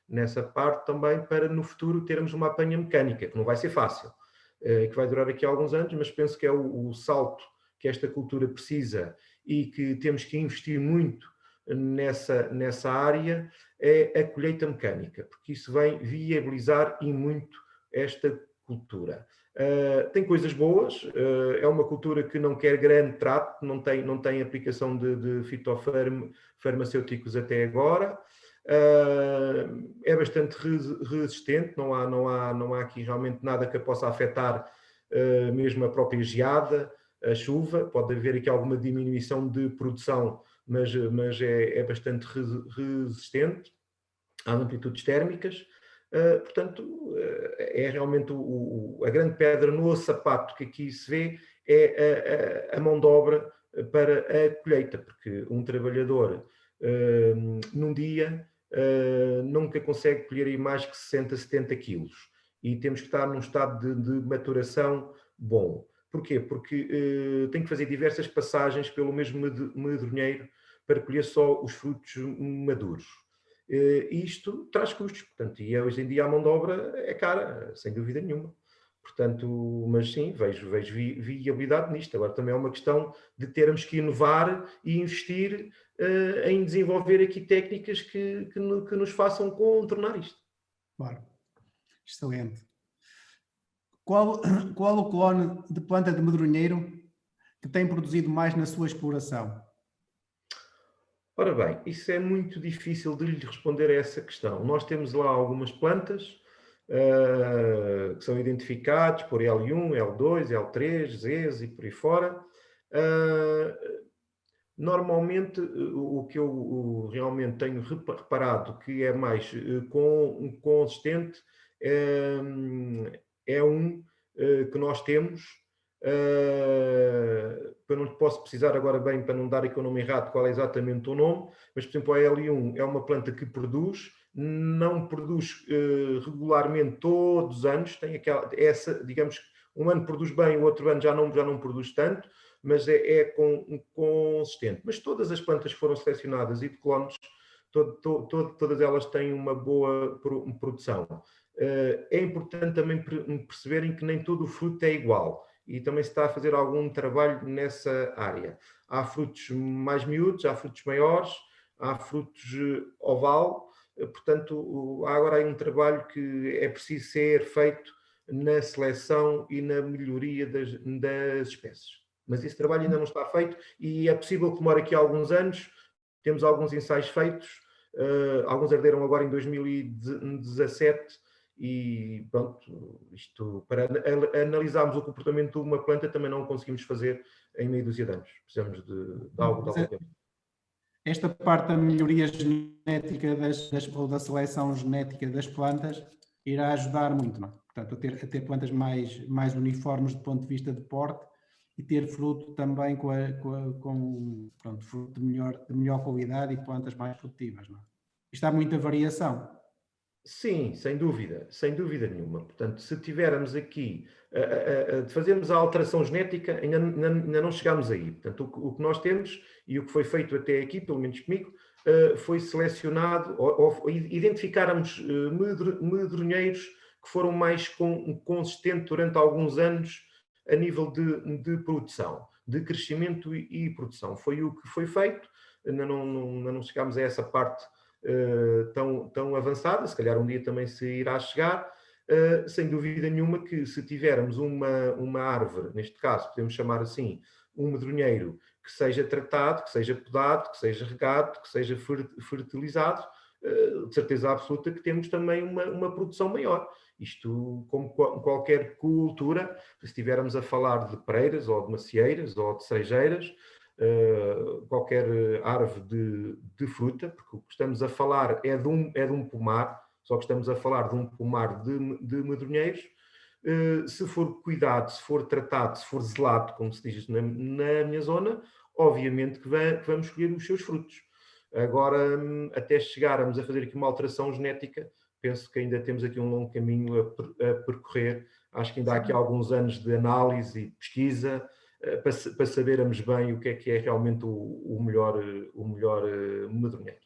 nessa parte também, para no futuro termos uma apanha mecânica, que não vai ser fácil, que vai durar aqui alguns anos, mas penso que é o salto que esta cultura precisa e que temos que investir muito nessa área, é a colheita mecânica, porque isso vem viabilizar e muito esta cultura. Tem coisas boas, é uma cultura que não quer grande trato, não tem aplicação de fitofarmacêuticos até agora. É bastante resistente, não há aqui realmente nada que a possa afetar, mesmo a própria geada, a chuva. Pode haver aqui alguma diminuição de produção, mas é bastante resistente às amplitudes térmicas. Portanto, é realmente a grande pedra no sapato que aqui se vê é a mão de obra para a colheita, porque um trabalhador num dia nunca consegue colher aí mais que 60, 70 quilos, e temos que estar num estado de maturação bom. Porquê? Porque tem que fazer diversas passagens pelo mesmo medronheiro para colher só os frutos maduros. Isto traz custos, portanto, e hoje em dia a mão de obra é cara, sem dúvida nenhuma. Portanto, mas sim, vejo viabilidade nisto. Agora também é uma questão de termos que inovar e investir em desenvolver aqui técnicas que nos façam contornar isto. Claro. Excelente. Qual o clone de planta de medronheiro que tem produzido mais na sua exploração? Ora bem, isso é muito difícil de lhe responder a essa questão. Nós temos lá algumas plantas que são identificados por L1, L2, L3, Zs e por aí fora. Normalmente, o que eu realmente tenho reparado que é mais consistente é um que nós temos, eu não posso precisar agora bem para não dar aqui o nome errado qual é exatamente o nome, mas por exemplo a L1 é uma planta que produz, não produz regularmente todos os anos, tem essa, digamos, um ano produz bem, o outro ano já não produz tanto, mas é consistente. Mas todas as plantas que foram selecionadas e de clones, todas elas têm uma boa produção. É importante também perceberem que nem todo o fruto é igual e também se está a fazer algum trabalho nessa área. Há frutos mais miúdos, há frutos maiores, há frutos oval, portanto, há agora aí um trabalho que é preciso ser feito na seleção e na melhoria das espécies. Mas esse trabalho ainda não está feito e é possível que demore aqui alguns anos. Temos alguns ensaios feitos, alguns arderam agora em 2017 e pronto, isto para analisarmos o comportamento de uma planta também não conseguimos fazer em meia dúzia de anos. Precisamos de algum tempo. Esta parte da melhoria genética ou da seleção genética das plantas irá ajudar muito, não é? Portanto, a ter plantas mais uniformes do ponto de vista de porte e ter fruto também com fruto de melhor qualidade e plantas mais produtivas, não é? Isto há muita variação. Sim, sem dúvida nenhuma. Portanto, se tivermos aqui, fazermos a alteração genética, ainda não chegámos aí. Portanto, o que nós temos e o que foi feito até aqui, pelo menos comigo, foi selecionado, ou identificáramos medronheiros que foram mais consistentes durante alguns anos a nível de produção, de crescimento e produção. Foi o que foi feito, ainda não chegámos a essa parte tão avançada, se calhar um dia também se irá chegar, sem dúvida nenhuma que se tivermos uma árvore, neste caso podemos chamar assim, um medronheiro que seja tratado, que seja podado, que seja regado, que seja fertilizado, de certeza absoluta que temos também uma produção maior. Isto, como qualquer cultura, se estivermos a falar de pereiras, ou de macieiras, ou de cerejeiras, qualquer árvore de fruta, porque o que estamos a falar é de um pomar, só que estamos a falar de um pomar de medronheiros. Se for cuidado, se for tratado, se for zelado, como se diz na minha zona, obviamente que vamos colher os seus frutos. Agora, até chegarmos a fazer aqui uma alteração genética, penso que ainda temos aqui um longo caminho a percorrer. Acho que ainda há aqui alguns anos de análise e pesquisa para sabermos bem o que é realmente o melhor medronheiro.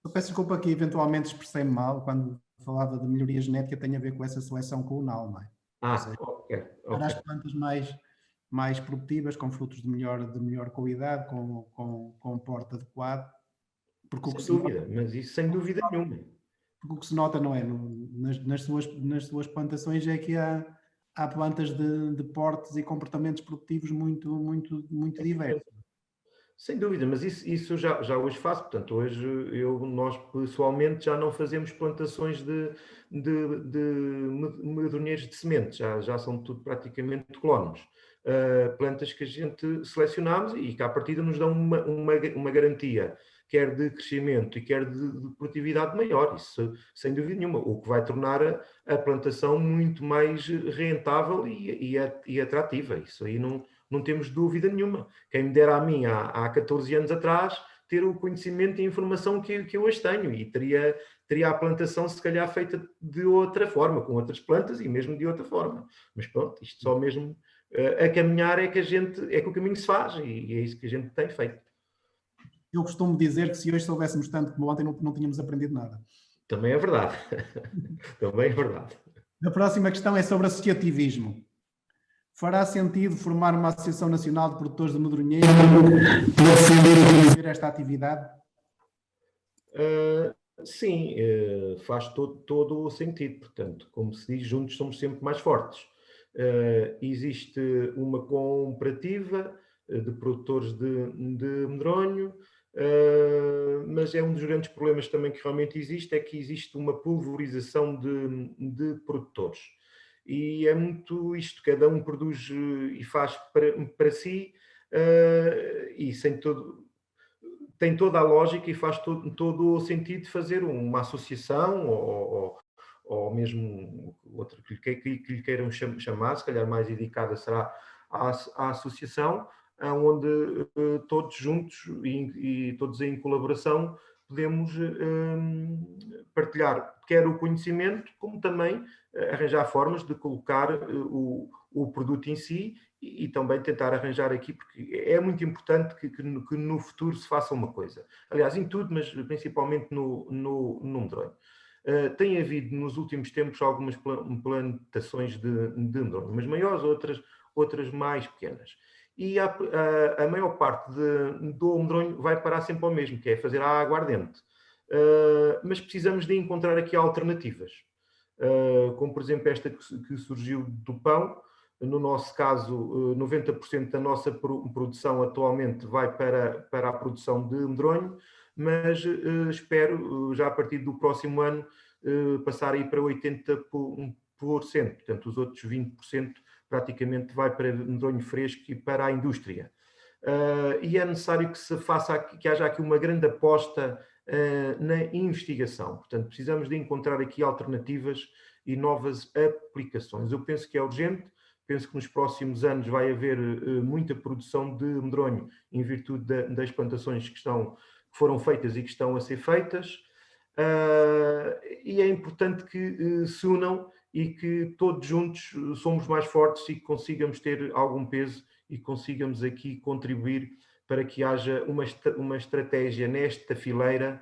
Eu peço desculpa que eventualmente expressei-me mal quando falava de melhoria genética, tem a ver com essa seleção clonal, não é? Ok. Para as plantas mais produtivas, com frutos de melhor qualidade, com porte adequado. Sem dúvida, mas isso sem dúvida nenhuma. Porque o que se nota, não é? Nas suas plantações é que há plantas de portes e comportamentos produtivos muito diversos. Sem dúvida, mas isso já hoje faço. Portanto, hoje nós pessoalmente já não fazemos plantações de medronheiros de sementes, já são tudo praticamente clones. Plantas que a gente selecionamos e que à partida nos dão uma garantia, quer de crescimento e quer de produtividade maior, isso sem dúvida nenhuma, o que vai tornar a plantação muito mais rentável e atrativa. Isso aí não temos dúvida nenhuma. Quem me dera a mim há 14 anos atrás ter o conhecimento e a informação que eu hoje tenho e teria a plantação se calhar feita de outra forma, com outras plantas e mesmo de outra forma. Mas pronto, isto só mesmo a caminhar é que o caminho se faz e é isso que a gente tem feito. Eu costumo dizer que se hoje soubéssemos tanto como ontem não tínhamos aprendido nada. Também é verdade. Também é verdade. A próxima questão é sobre associativismo. Fará sentido formar uma Associação Nacional de Produtores de Medronheiro para defender e promover esta atividade? Sim, faz todo o sentido. Portanto, como se diz, juntos somos sempre mais fortes. Existe uma cooperativa de produtores de medronho, mas é um dos grandes problemas também que realmente existe, é que existe uma pulverização de produtores. E é muito isto, cada um produz e faz para si, e tem toda a lógica e faz todo o sentido de fazer uma associação ou mesmo outra que lhe queiram chamar, se calhar mais indicada será a associação, onde todos juntos e todos em colaboração podemos partilhar quer o conhecimento, como também arranjar formas de colocar o produto em si e também tentar arranjar aqui, porque é muito importante que no futuro se faça uma coisa. Aliás, em tudo, mas principalmente no medronho. Tem havido nos últimos tempos algumas plantações de medronho, umas maiores, outras mais pequenas. E a maior parte do medronho vai parar sempre ao mesmo, que é fazer a aguardente. Mas precisamos de encontrar aqui alternativas. Como, por exemplo, esta que surgiu do pão. No nosso caso, 90% da nossa produção atualmente vai para a produção de medronho, mas espero, já a partir do próximo ano, passar aí para 80%. Portanto, os outros 20% praticamente vai para medronho fresco e para a indústria. E é necessário que haja aqui uma grande aposta na investigação. Portanto, precisamos de encontrar aqui alternativas e novas aplicações. Eu penso que é urgente. Penso que nos próximos anos vai haver muita produção de medronho em virtude das plantações que foram feitas e que estão a ser feitas. E é importante que se unam e que todos juntos somos mais fortes e que consigamos ter algum peso e consigamos aqui contribuir para que haja uma estratégia nesta fileira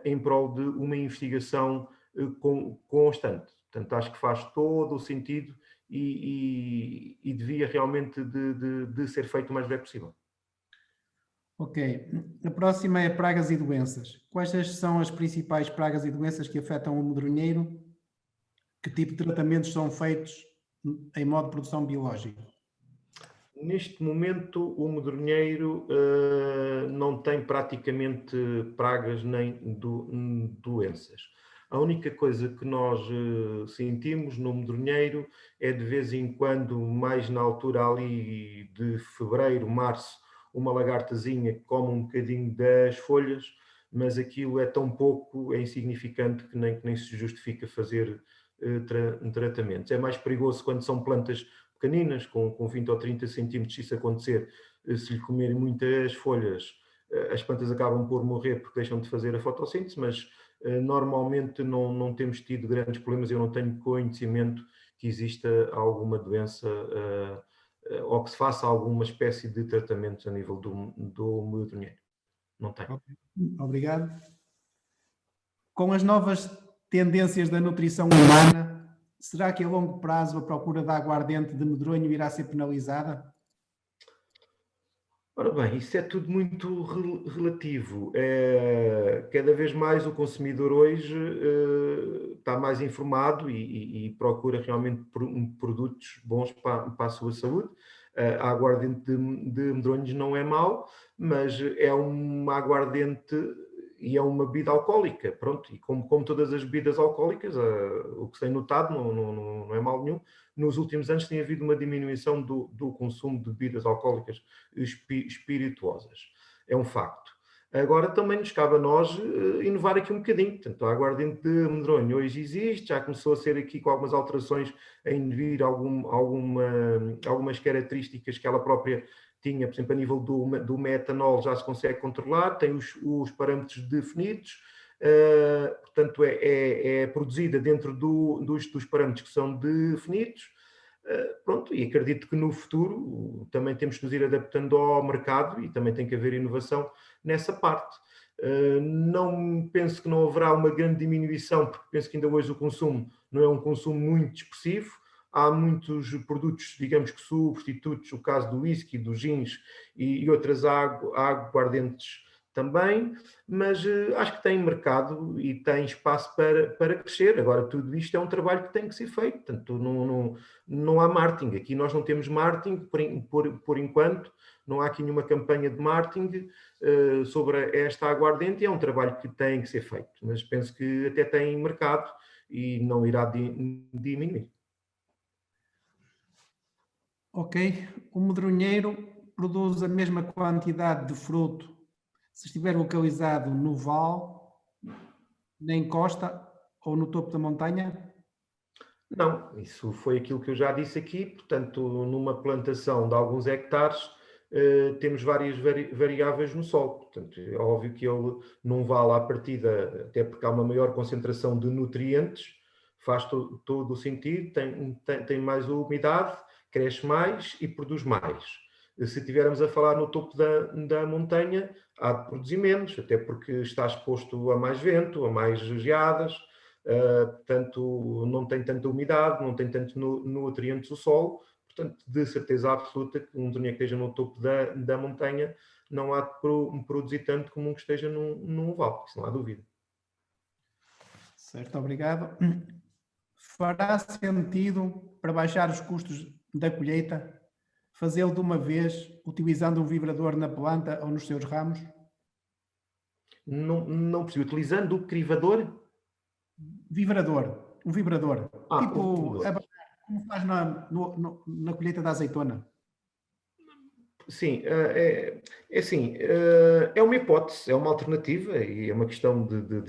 em prol de uma investigação constante. Portanto, acho que faz todo o sentido e devia realmente de ser feito o mais breve possível. Ok. A próxima é pragas e doenças. Quais são as principais pragas e doenças que afetam o medronheiro? Que tipo de tratamentos são feitos em modo de produção biológica? Neste momento, o medronheiro não tem praticamente pragas nem doenças. A única coisa que nós sentimos no medronheiro é de vez em quando, mais na altura ali de fevereiro, março, uma lagartazinha que come um bocadinho das folhas, mas aquilo é tão pouco, é insignificante que nem se justifica fazer tratamentos. É mais perigoso quando são plantas pequeninas, com 20 ou 30 centímetros, se isso acontecer, se lhe comerem muitas folhas, as plantas acabam por morrer porque deixam de fazer a fotossíntese, mas normalmente não temos tido grandes problemas. Eu não tenho conhecimento que exista alguma doença ou que se faça alguma espécie de tratamento a nível do medronheiro. Não tem. Okay. Obrigado. Com as novas tendências da nutrição humana, será que a longo prazo a procura de aguardente de medronho irá ser penalizada? Ora bem, isso é tudo muito relativo. Cada vez mais o consumidor hoje está mais informado e procura realmente produtos bons para a sua saúde. A aguardente de medronhos não é mau, mas é uma aguardente e é uma bebida alcoólica. Pronto, e como todas as bebidas alcoólicas, o que se tem notado não é mal nenhum. Nos últimos anos tem havido uma diminuição do consumo de bebidas alcoólicas espirituosas. É um facto. Agora também nos cabe a nós inovar aqui um bocadinho. Portanto, a aguardente de medronho hoje existe, já começou a ser aqui com algumas alterações em vir algumas características que ela própria tinha, por exemplo, a nível do metanol já se consegue controlar, tem os parâmetros definidos, portanto é produzida dentro dos parâmetros que são definidos, Pronto, e acredito que no futuro também temos que nos ir adaptando ao mercado e também tem que haver inovação nessa parte. Não penso que não haverá uma grande diminuição, porque penso que ainda hoje o consumo não é um consumo muito expressivo. Há muitos produtos, digamos que substitutos, o caso do whisky, dos gins e outras aguardentes também, mas acho que tem mercado e tem espaço para crescer. Agora, tudo isto é um trabalho que tem que ser feito, portanto, não há marketing. Aqui nós não temos marketing, por enquanto, não há aqui nenhuma campanha de marketing sobre esta aguardente e é um trabalho que tem que ser feito, mas penso que até tem mercado e não irá diminuir. Ok, o medronheiro produz a mesma quantidade de fruto se estiver localizado no vale, na encosta ou no topo da montanha? Não, isso foi aquilo que eu já disse aqui, portanto, numa plantação de alguns hectares, temos várias variáveis no solo. Portanto, é óbvio que ele não vale à partida, até porque há uma maior concentração de nutrientes, faz todo o sentido, tem mais umidade, cresce mais e produz mais. Se estivermos a falar no topo da montanha, há de produzir menos, até porque está exposto a mais vento, a mais geadas, portanto, não tem tanta umidade, não tem tanto nutrientes do solo, portanto, de certeza absoluta que um medronheiro que esteja no topo da montanha não há de produzir tanto como um que esteja num vale, isso não há dúvida. Certo, obrigado. Fará sentido, para baixar os custos da colheita, fazê-lo de uma vez, utilizando um vibrador na planta ou nos seus ramos? Não percebi. Utilizando o crivador? Vibrador, um vibrador. O Tipo, crivador. como faz na colheita da azeitona. Sim, é assim, é uma hipótese, é uma alternativa e é uma questão de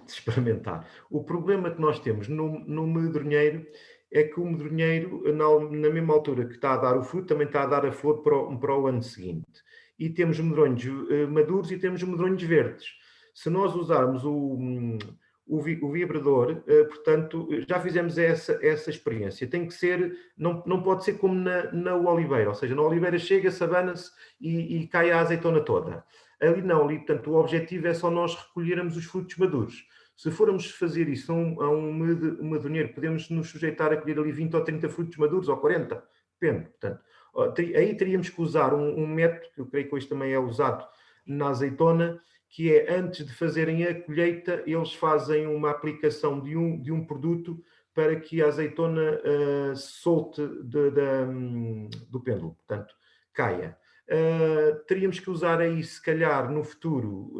experimentar. O problema que nós temos no medronheiro é que o medronheiro, na mesma altura que está a dar o fruto, também está a dar a flor para o ano seguinte. E temos medronhos maduros e temos medronhos verdes. Se nós usarmos o vibrador, portanto, já fizemos essa experiência. Tem que ser, não pode ser como na oliveira, ou seja, na oliveira chega, sabana-se e cai a azeitona toda. Ali não, ali, portanto, o objetivo é só nós recolhermos os frutos maduros. Se formos fazer isso a um medronheiro, podemos nos sujeitar a colher ali 20 ou 30 frutos maduros, ou 40, depende. Portanto, aí teríamos que usar um método, que eu creio que hoje também é usado na azeitona, que é, antes de fazerem a colheita, eles fazem uma aplicação de um produto para que a azeitona solte do pêndulo, portanto, caia. Teríamos que usar aí, se calhar, no futuro,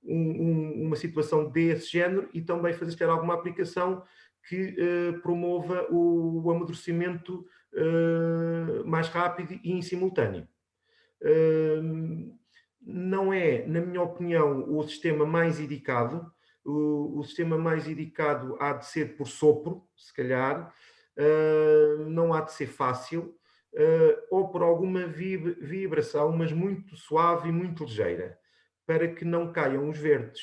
uma situação desse género e também fazer, se calhar, alguma aplicação que promova o amadurecimento mais rápido e em simultâneo. Não é, na minha opinião, o sistema mais indicado. O sistema mais indicado há de ser por sopro, se calhar, não há de ser fácil, ou por alguma vibração, mas muito suave e muito ligeira, para que não caiam os verdes.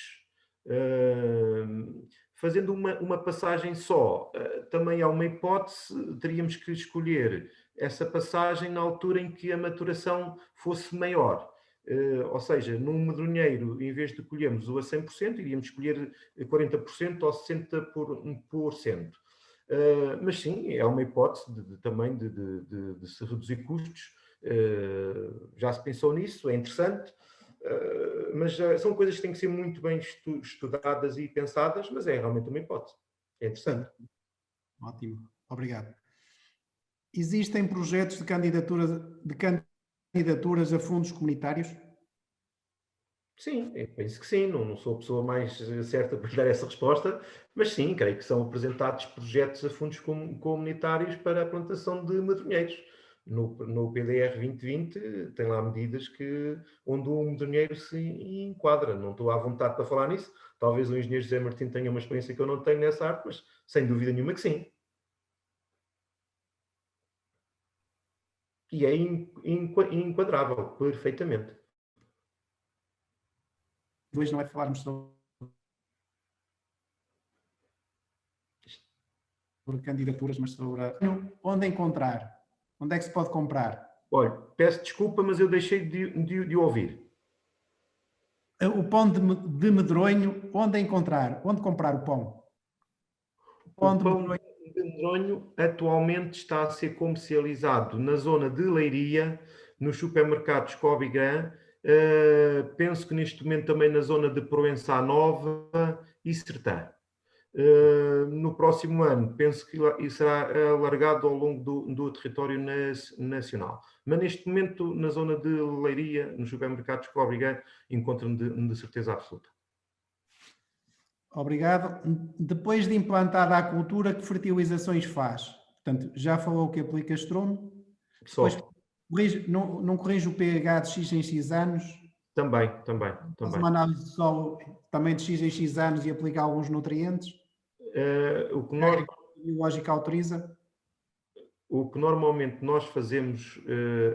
Fazendo uma passagem só, também há uma hipótese, teríamos que escolher essa passagem na altura em que a maturação fosse maior. Ou seja, num medronheiro, em vez de colhermos-o a 100%, iríamos escolher 40% ou 60%. Mas sim, é uma hipótese também de se reduzir custos. Já se pensou nisso, é interessante. Mas são coisas que têm que ser muito bem estudadas e pensadas, mas é realmente uma hipótese. É interessante. Sim. Ótimo, obrigado. Existem projetos de candidaturas a fundos comunitários? Sim, eu penso que sim, não sou a pessoa mais certa para lhe dar essa resposta, mas sim, creio que são apresentados projetos a fundos comunitários para a plantação de medronheiros. No PDR 2020 tem lá medidas onde o medronheiro se enquadra. Não estou à vontade para falar nisso. Talvez o engenheiro José Martins tenha uma experiência que eu não tenho nessa arte, mas sem dúvida nenhuma que sim. E é enquadrável, perfeitamente. Hoje não é falarmos sobre candidaturas, mas sobre onde encontrar, onde é que se pode comprar. Olha, peço desculpa, mas eu deixei de ouvir. O pão de medronho, onde encontrar? Onde comprar o pão? O pão de medronho atualmente está a ser comercializado na zona de Leiria, nos supermercados Cobigã, penso que neste momento também na zona de Proença Nova e Sertã. No próximo ano, penso que isso será alargado ao longo do território nacional. Mas neste momento, na zona de Leiria, nos supermercados Cobigã, encontram de certeza absoluta. Obrigado. Depois de implantada a cultura, que fertilizações faz? Portanto, já falou que aplica estrume. Depois, não corrige o pH de X em X anos. Também. Faz uma análise de solo também de X em X anos e aplica alguns nutrientes. O que nós... A biológica autoriza? O que normalmente nós fazemos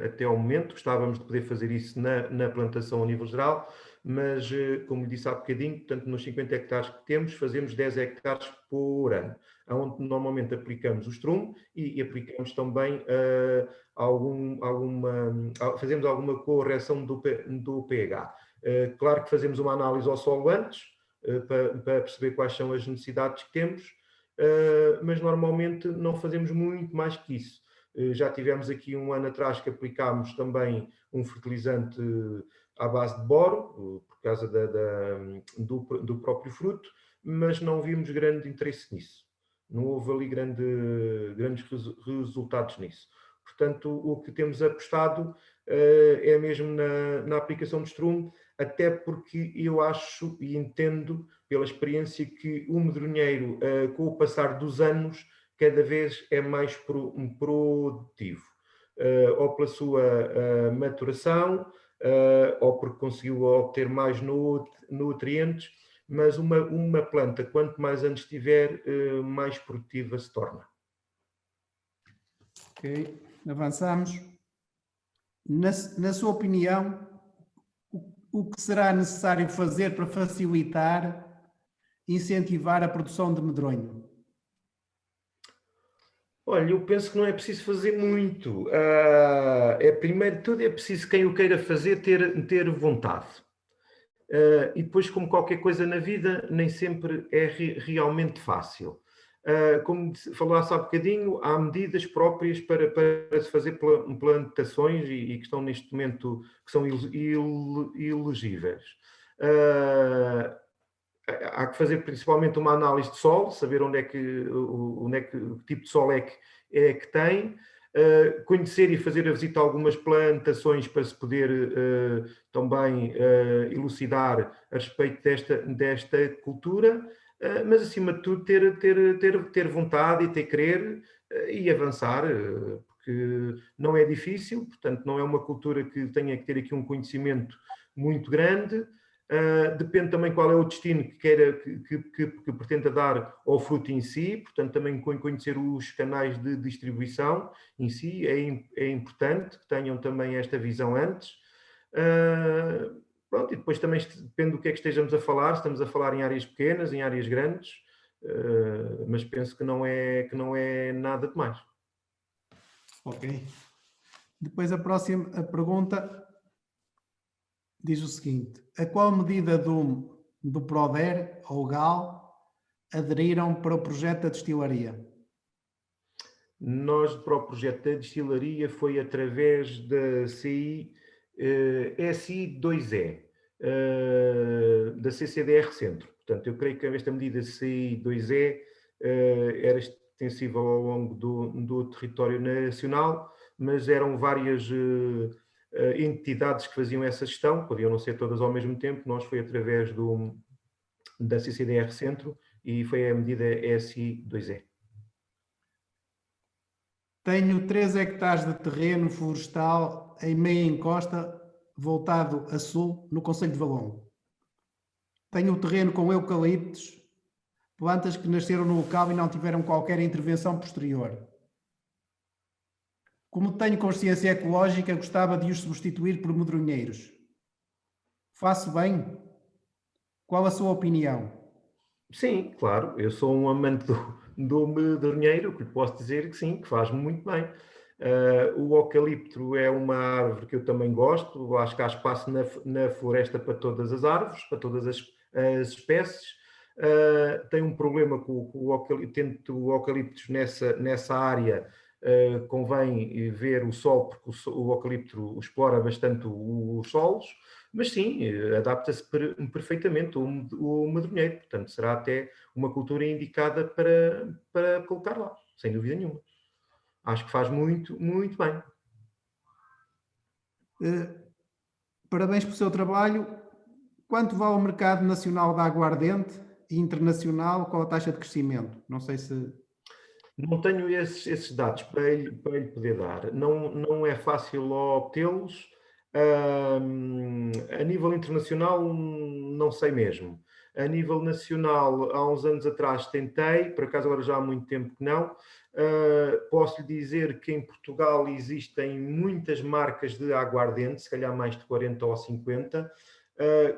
até ao momento, gostávamos de poder fazer isso na plantação a nível geral, mas, como disse há bocadinho, portanto, nos 50 hectares que temos, fazemos 10 hectares por ano, onde normalmente aplicamos o estrume e aplicamos também fazemos alguma correção do pH. Claro que fazemos uma análise ao solo antes, para perceber quais são as necessidades que temos, mas normalmente não fazemos muito mais que isso. Já tivemos aqui um ano atrás que aplicámos também um fertilizante à base de boro, por causa do próprio fruto, mas não vimos grande interesse nisso. Não houve ali grandes resultados nisso. Portanto, o que temos apostado é mesmo na aplicação de estrume, até porque eu acho e entendo pela experiência que o medronheiro, com o passar dos anos, cada vez é mais produtivo. Ou pela sua maturação, ou porque conseguiu obter mais nutrientes, mas uma planta, quanto mais anos tiver, mais produtiva se torna. Ok, avançamos. Na sua opinião, o que será necessário fazer para facilitar, incentivar a produção de medronho? Olha, eu penso que não é preciso fazer muito. Primeiro de tudo, é preciso quem o queira fazer ter vontade. E depois, como qualquer coisa na vida, nem sempre é realmente fácil. Como falou há bocadinho, há medidas próprias para se fazer plantações e que estão neste momento, que são elegíveis. Há que fazer principalmente uma análise de solo, saber que tipo de solo é que tem, conhecer e fazer a visita a algumas plantações para se poder também elucidar a respeito desta cultura, mas acima de tudo ter vontade e ter querer e avançar, porque não é difícil, portanto não é uma cultura que tenha que ter aqui um conhecimento muito grande. Depende também qual é o destino que pretenda dar ao fruto em si, portanto também conhecer os canais de distribuição em si é importante que tenham também esta visão antes. Pronto, e depois também depende do que é que estejamos a falar, se estamos a falar em áreas pequenas, em áreas grandes, mas penso que não é nada demais. Ok. Depois a próxima pergunta diz o seguinte: a qual medida do PRODER ou GAL aderiram para o projeto da destilaria? Nós, para o projeto da destilaria, foi através da SI2E, da CCDR Centro. Portanto, eu creio que esta medida CI2E era extensível ao longo do território nacional, mas eram várias entidades que faziam essa gestão, podiam não ser todas ao mesmo tempo. Nós foi através da CCDR Centro e foi a medida SI2E. Tenho 3 hectares de terreno florestal em meia encosta, voltado a sul, no concelho de Valongo. Tenho o terreno com eucaliptos, plantas que nasceram no local e não tiveram qualquer intervenção posterior. Como tenho consciência ecológica, gostava de os substituir por medronheiros. Faço bem? Qual a sua opinião? Sim, claro, eu sou um amante do medronheiro, o que lhe posso dizer que sim, que faz muito bem. O eucalipto é uma árvore que eu também gosto, acho que há espaço na floresta para todas as árvores, para todas as espécies. Tem um problema com o eucalipto, tendo o eucalipto nessa área, convém ver o sol, porque o eucalipto explora bastante os solos, mas sim, adapta-se perfeitamente o medronheiro, portanto será até uma cultura indicada para colocar lá, sem dúvida nenhuma. Acho que faz muito, muito bem. Parabéns pelo seu trabalho. Quanto vale o mercado nacional da aguardente e internacional com a taxa de crescimento? Não sei se... Não tenho esses dados para lhe poder dar. Não é fácil obtê-los. A nível internacional, não sei mesmo. A nível nacional, há uns anos atrás tentei, por acaso agora já há muito tempo que não. Posso lhe dizer que em Portugal existem muitas marcas de aguardente, se calhar mais de 40 ou 50.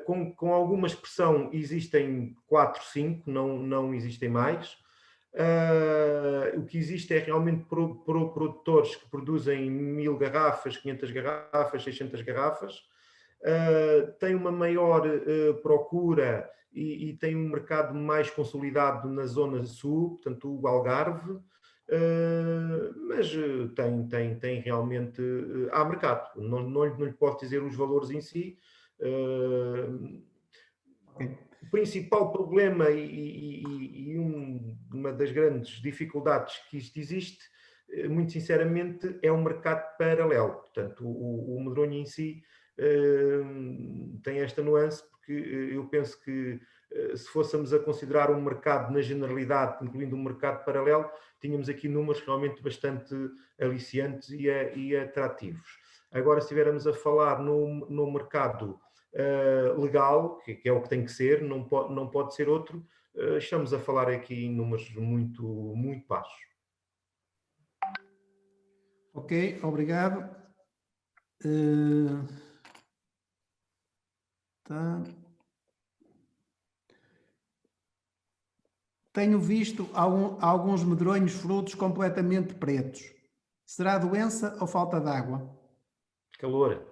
Com alguma expressão existem 4, 5, não existem mais. O que existe é realmente produtores que produzem 1000 garrafas, 500 garrafas, 600 garrafas. Tem uma maior procura e tem um mercado mais consolidado na zona sul, portanto o Algarve, mas tem realmente... há mercado. Não lhe posso dizer os valores em si. O principal problema e uma das grandes dificuldades que isto existe, muito sinceramente, é um mercado paralelo. Portanto, o medronho em si tem esta nuance, porque eu penso que se fôssemos a considerar um mercado na generalidade, incluindo um mercado paralelo, tínhamos aqui números realmente bastante aliciantes e atrativos. Agora, se estivermos a falar no mercado legal, que é o que tem que ser, não pode ser outro, estamos a falar aqui em números muito, muito baixos. Ok, obrigado. Tá. Tenho visto alguns medronhos frutos completamente pretos. Será doença ou falta de água? Calor,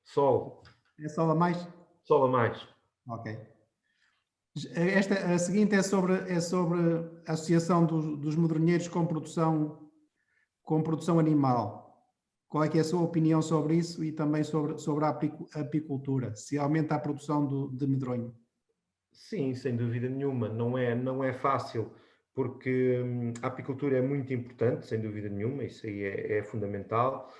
sol. É sol a mais? Sol a mais. Ok. A seguinte é sobre a associação dos medronheiros com produção animal. Qual é que é a sua opinião sobre isso e também sobre a apicultura? Se aumenta a produção de medronho? Sim, sem dúvida nenhuma. Não é fácil, porque a apicultura é muito importante, sem dúvida nenhuma, isso aí é fundamental.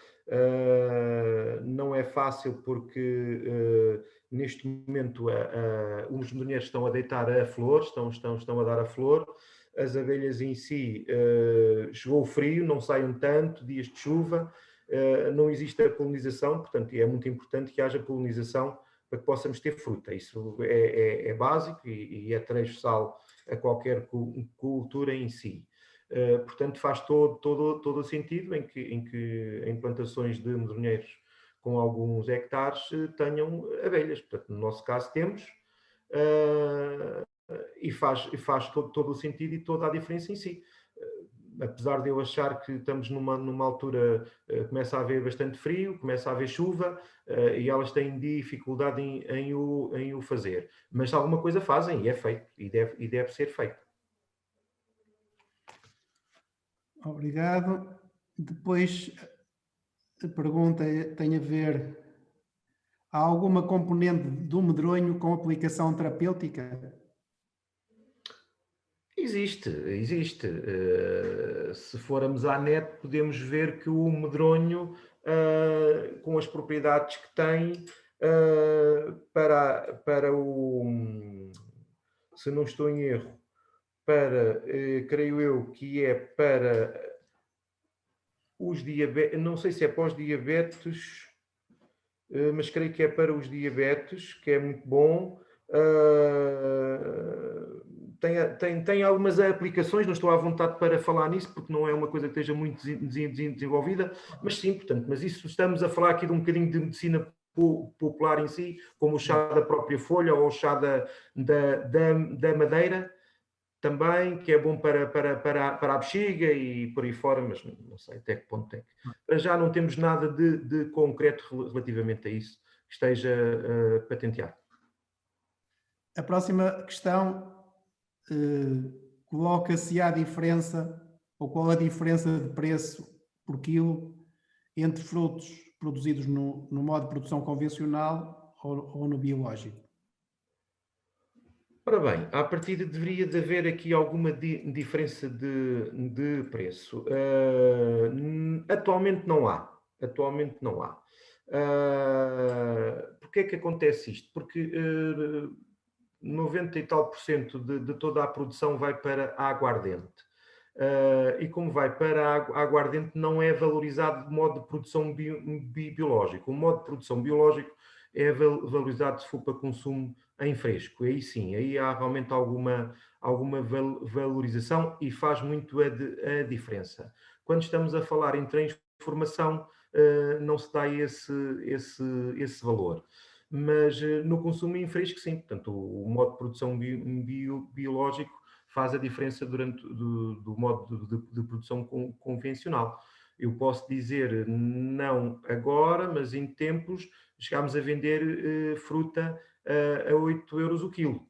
Não é fácil porque neste momento os medronheiros estão a deitar a flor, estão a dar a flor. As abelhas em si, chegou o frio, não saem tanto, dias de chuva, não existe a polinização, portanto, é muito importante que haja polinização para que possamos ter fruta. Isso é básico e é transversal a qualquer cultura em si. Portanto, faz todo o sentido em que em plantações de medronheiros com alguns hectares tenham abelhas. Portanto, no nosso caso temos, e faz todo o sentido e toda a diferença em si. Apesar de eu achar que estamos numa altura, começa a haver bastante frio, começa a haver chuva, e elas têm dificuldade em o fazer. Mas alguma coisa fazem e é feito, e deve ser feito. Obrigado. Depois, a pergunta tem a ver: há alguma componente do medronho com aplicação terapêutica? Existe. Se formos à net, podemos ver que o medronho, com as propriedades que tem, para o... Se não estou em erro, creio eu que é para os diabetes, não sei se é para os diabetes, mas creio que é para os diabetes, que é muito bom. Tem algumas aplicações, não estou à vontade para falar nisso, porque não é uma coisa que esteja muito desenvolvida, mas sim, portanto, mas isso estamos a falar aqui de um bocadinho de medicina popular em si, como o chá da própria folha ou o chá da madeira. também, que é bom para a bexiga e por aí fora, mas não sei até que ponto é que... Para já não temos nada de concreto relativamente a isso que esteja patenteado. A próxima questão coloca-se a diferença, ou qual a diferença de preço por quilo entre frutos produzidos no modo de produção convencional ou no biológico? Ora bem, à partida deveria de haver aqui alguma diferença de preço. Atualmente não há. Atualmente não há. Porquê é que acontece isto? Porque 90 e tal % de toda a produção vai para a aguardente. E como vai para a aguardente, não é valorizado de modo de produção biológico. O modo de produção biológico é valorizado se for para consumo em fresco. Aí sim, aí há realmente alguma valorização e faz muito a diferença. Quando estamos a falar em transformação, não se dá esse valor. Mas no consumo em fresco, sim. Portanto, o modo de produção biológico faz a diferença do modo de produção convencional. Eu posso dizer, não agora, mas em tempos, chegámos a vender fruta a 8 euros o quilo.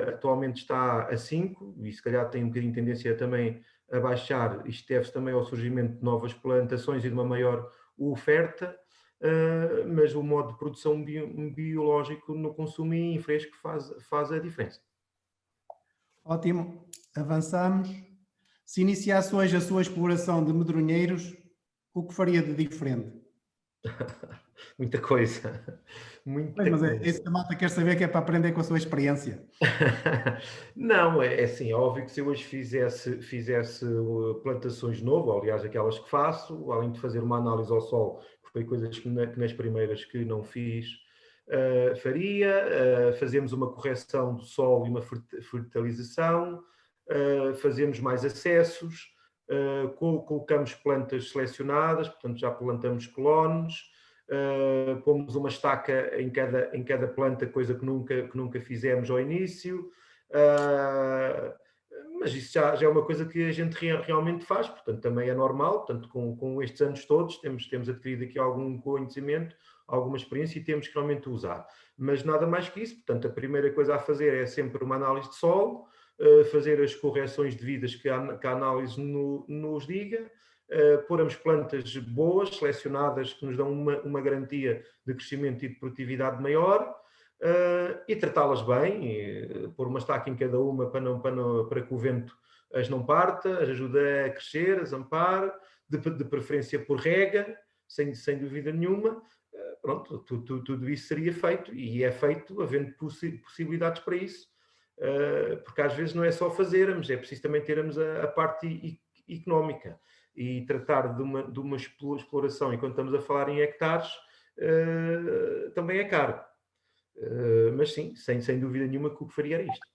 Atualmente está a 5, e se calhar tem um bocadinho de tendência também a baixar. Isto deve-se também ao surgimento de novas plantações e de uma maior oferta, mas o modo de produção biológico no consumo em fresco faz a diferença. Ótimo, avançamos. Se iniciasse hoje a sua exploração de medronheiros, o que faria de diferente? Muita coisa. Muita Pois, mas é coisa. isso que a malta quer saber, que é para aprender com a sua experiência. Não, é assim, é óbvio que se eu hoje fizesse plantações de novo, aliás, aquelas que faço, além de fazer uma análise ao solo, que foi coisas que nas primeiras que não fiz, faria, fazemos uma correção do solo e uma fertilização, fazemos mais acessos, colocamos plantas selecionadas, portanto já plantamos clones, pomos uma estaca em cada planta, coisa que nunca fizemos ao início, mas isso já é uma coisa que a gente realmente faz, portanto também é normal, portanto com estes anos todos temos adquirido aqui algum conhecimento, alguma experiência e temos que realmente usar. Mas nada mais que isso, portanto a primeira coisa a fazer é sempre uma análise de solo, fazer as correções devidas que a análise nos diga, pormos plantas boas, selecionadas, que nos dão uma garantia de crescimento e de produtividade maior, e tratá-las bem, pôr uma estaca em cada uma para que o vento as não parta, as ajuda a crescer, a zampar, de preferência por rega, sem dúvida nenhuma. Pronto, tudo isso seria feito, e é feito havendo possibilidades para isso, porque às vezes não é só fazermos, é preciso também termos a parte económica. E tratar de uma exploração, e quando estamos a falar em hectares, também é caro. Mas sim, sem dúvida nenhuma que o que faria era isto.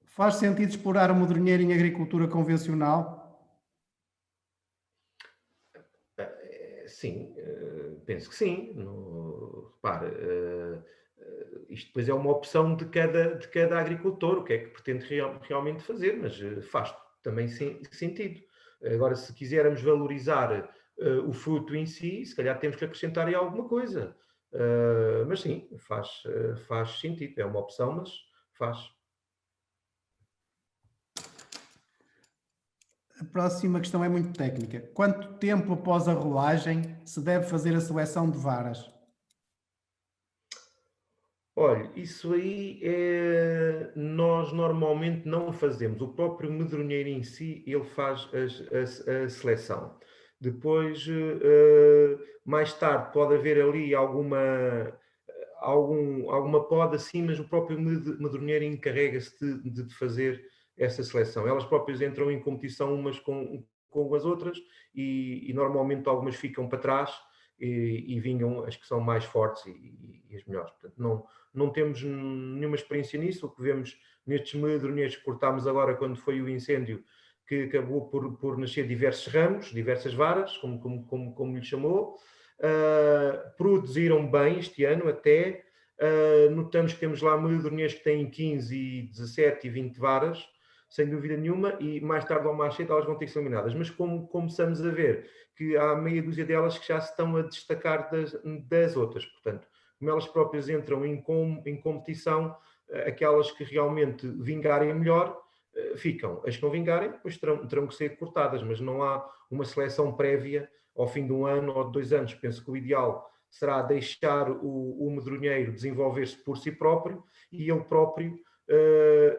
Faz sentido explorar o medronheiro em agricultura convencional? Sim, penso que sim. Repare, isto depois é uma opção de cada agricultor, o que é que pretende realmente fazer, mas faz também sentido. Agora, se quisermos valorizar o fruto em si, se calhar temos que acrescentar aí alguma coisa. Mas sim, faz sentido. É uma opção, mas faz. A próxima questão é muito técnica. Quanto tempo após a rolagem se deve fazer a seleção de varas? Olha, isso aí nós normalmente não fazemos. O próprio medronheiro em si, ele faz a seleção. Depois, mais tarde, pode haver ali alguma poda, sim, mas o próprio medronheiro encarrega-se de fazer essa seleção. Elas próprias entram em competição umas com as outras e normalmente algumas ficam para trás e vingam as que são mais fortes e as melhores. Portanto, não temos nenhuma experiência nisso. O que vemos nestes medronheiros que cortámos agora quando foi o incêndio, que acabou por nascer diversos ramos, diversas varas, como lhe chamou. Produziram bem este ano até, notamos que temos lá medronheiros que têm 15, 17 e 20 varas, sem dúvida nenhuma, e mais tarde ou mais cedo elas vão ter que ser eliminadas. Mas como começamos a ver que há meia dúzia delas que já se estão a destacar das outras, portanto, como elas próprias entram em competição, aquelas que realmente vingarem melhor, ficam. As que não vingarem, depois terão que ser cortadas, mas não há uma seleção prévia ao fim de um ano ou de 2 anos. Penso que o ideal será deixar o medronheiro desenvolver-se por si próprio e ele próprio,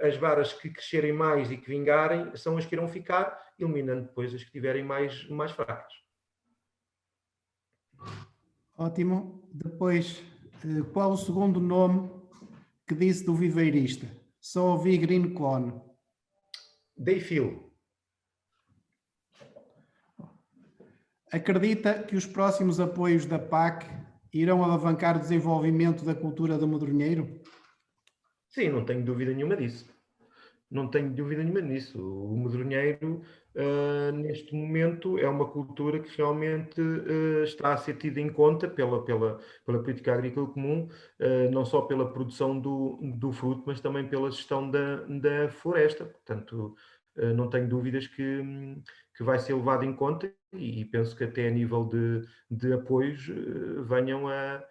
as varas que crescerem mais e que vingarem são as que irão ficar, eliminando depois as que estiverem mais fracas. Ótimo. Depois, qual o segundo nome que disse do viveirista? Só ouvi Green Clone. Dayfield. Acredita que os próximos apoios da PAC irão alavancar o desenvolvimento da cultura do medronheiro? Sim, não tenho dúvida nenhuma disso. Não tenho dúvida nenhuma nisso. O medronheiro, neste momento, é uma cultura que realmente está a ser tida em conta pela política agrícola comum, não só pela produção do fruto, mas também pela gestão da floresta. Portanto, não tenho dúvidas que vai ser levado em conta e penso que até a nível de apoios venham a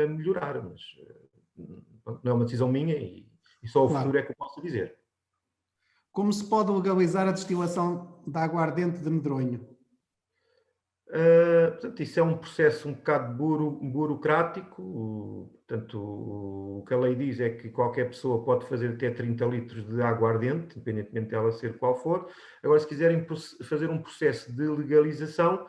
melhorar, mas não é uma decisão minha e só o futuro é que eu posso dizer. Como se pode legalizar a destilação de aguardente de medronho? Portanto, isso é um processo um bocado burocrático. Portanto, o que a lei diz é que qualquer pessoa pode fazer até 30 litros de aguardente, independentemente dela ser qual for. Agora, se quiserem fazer um processo de legalização,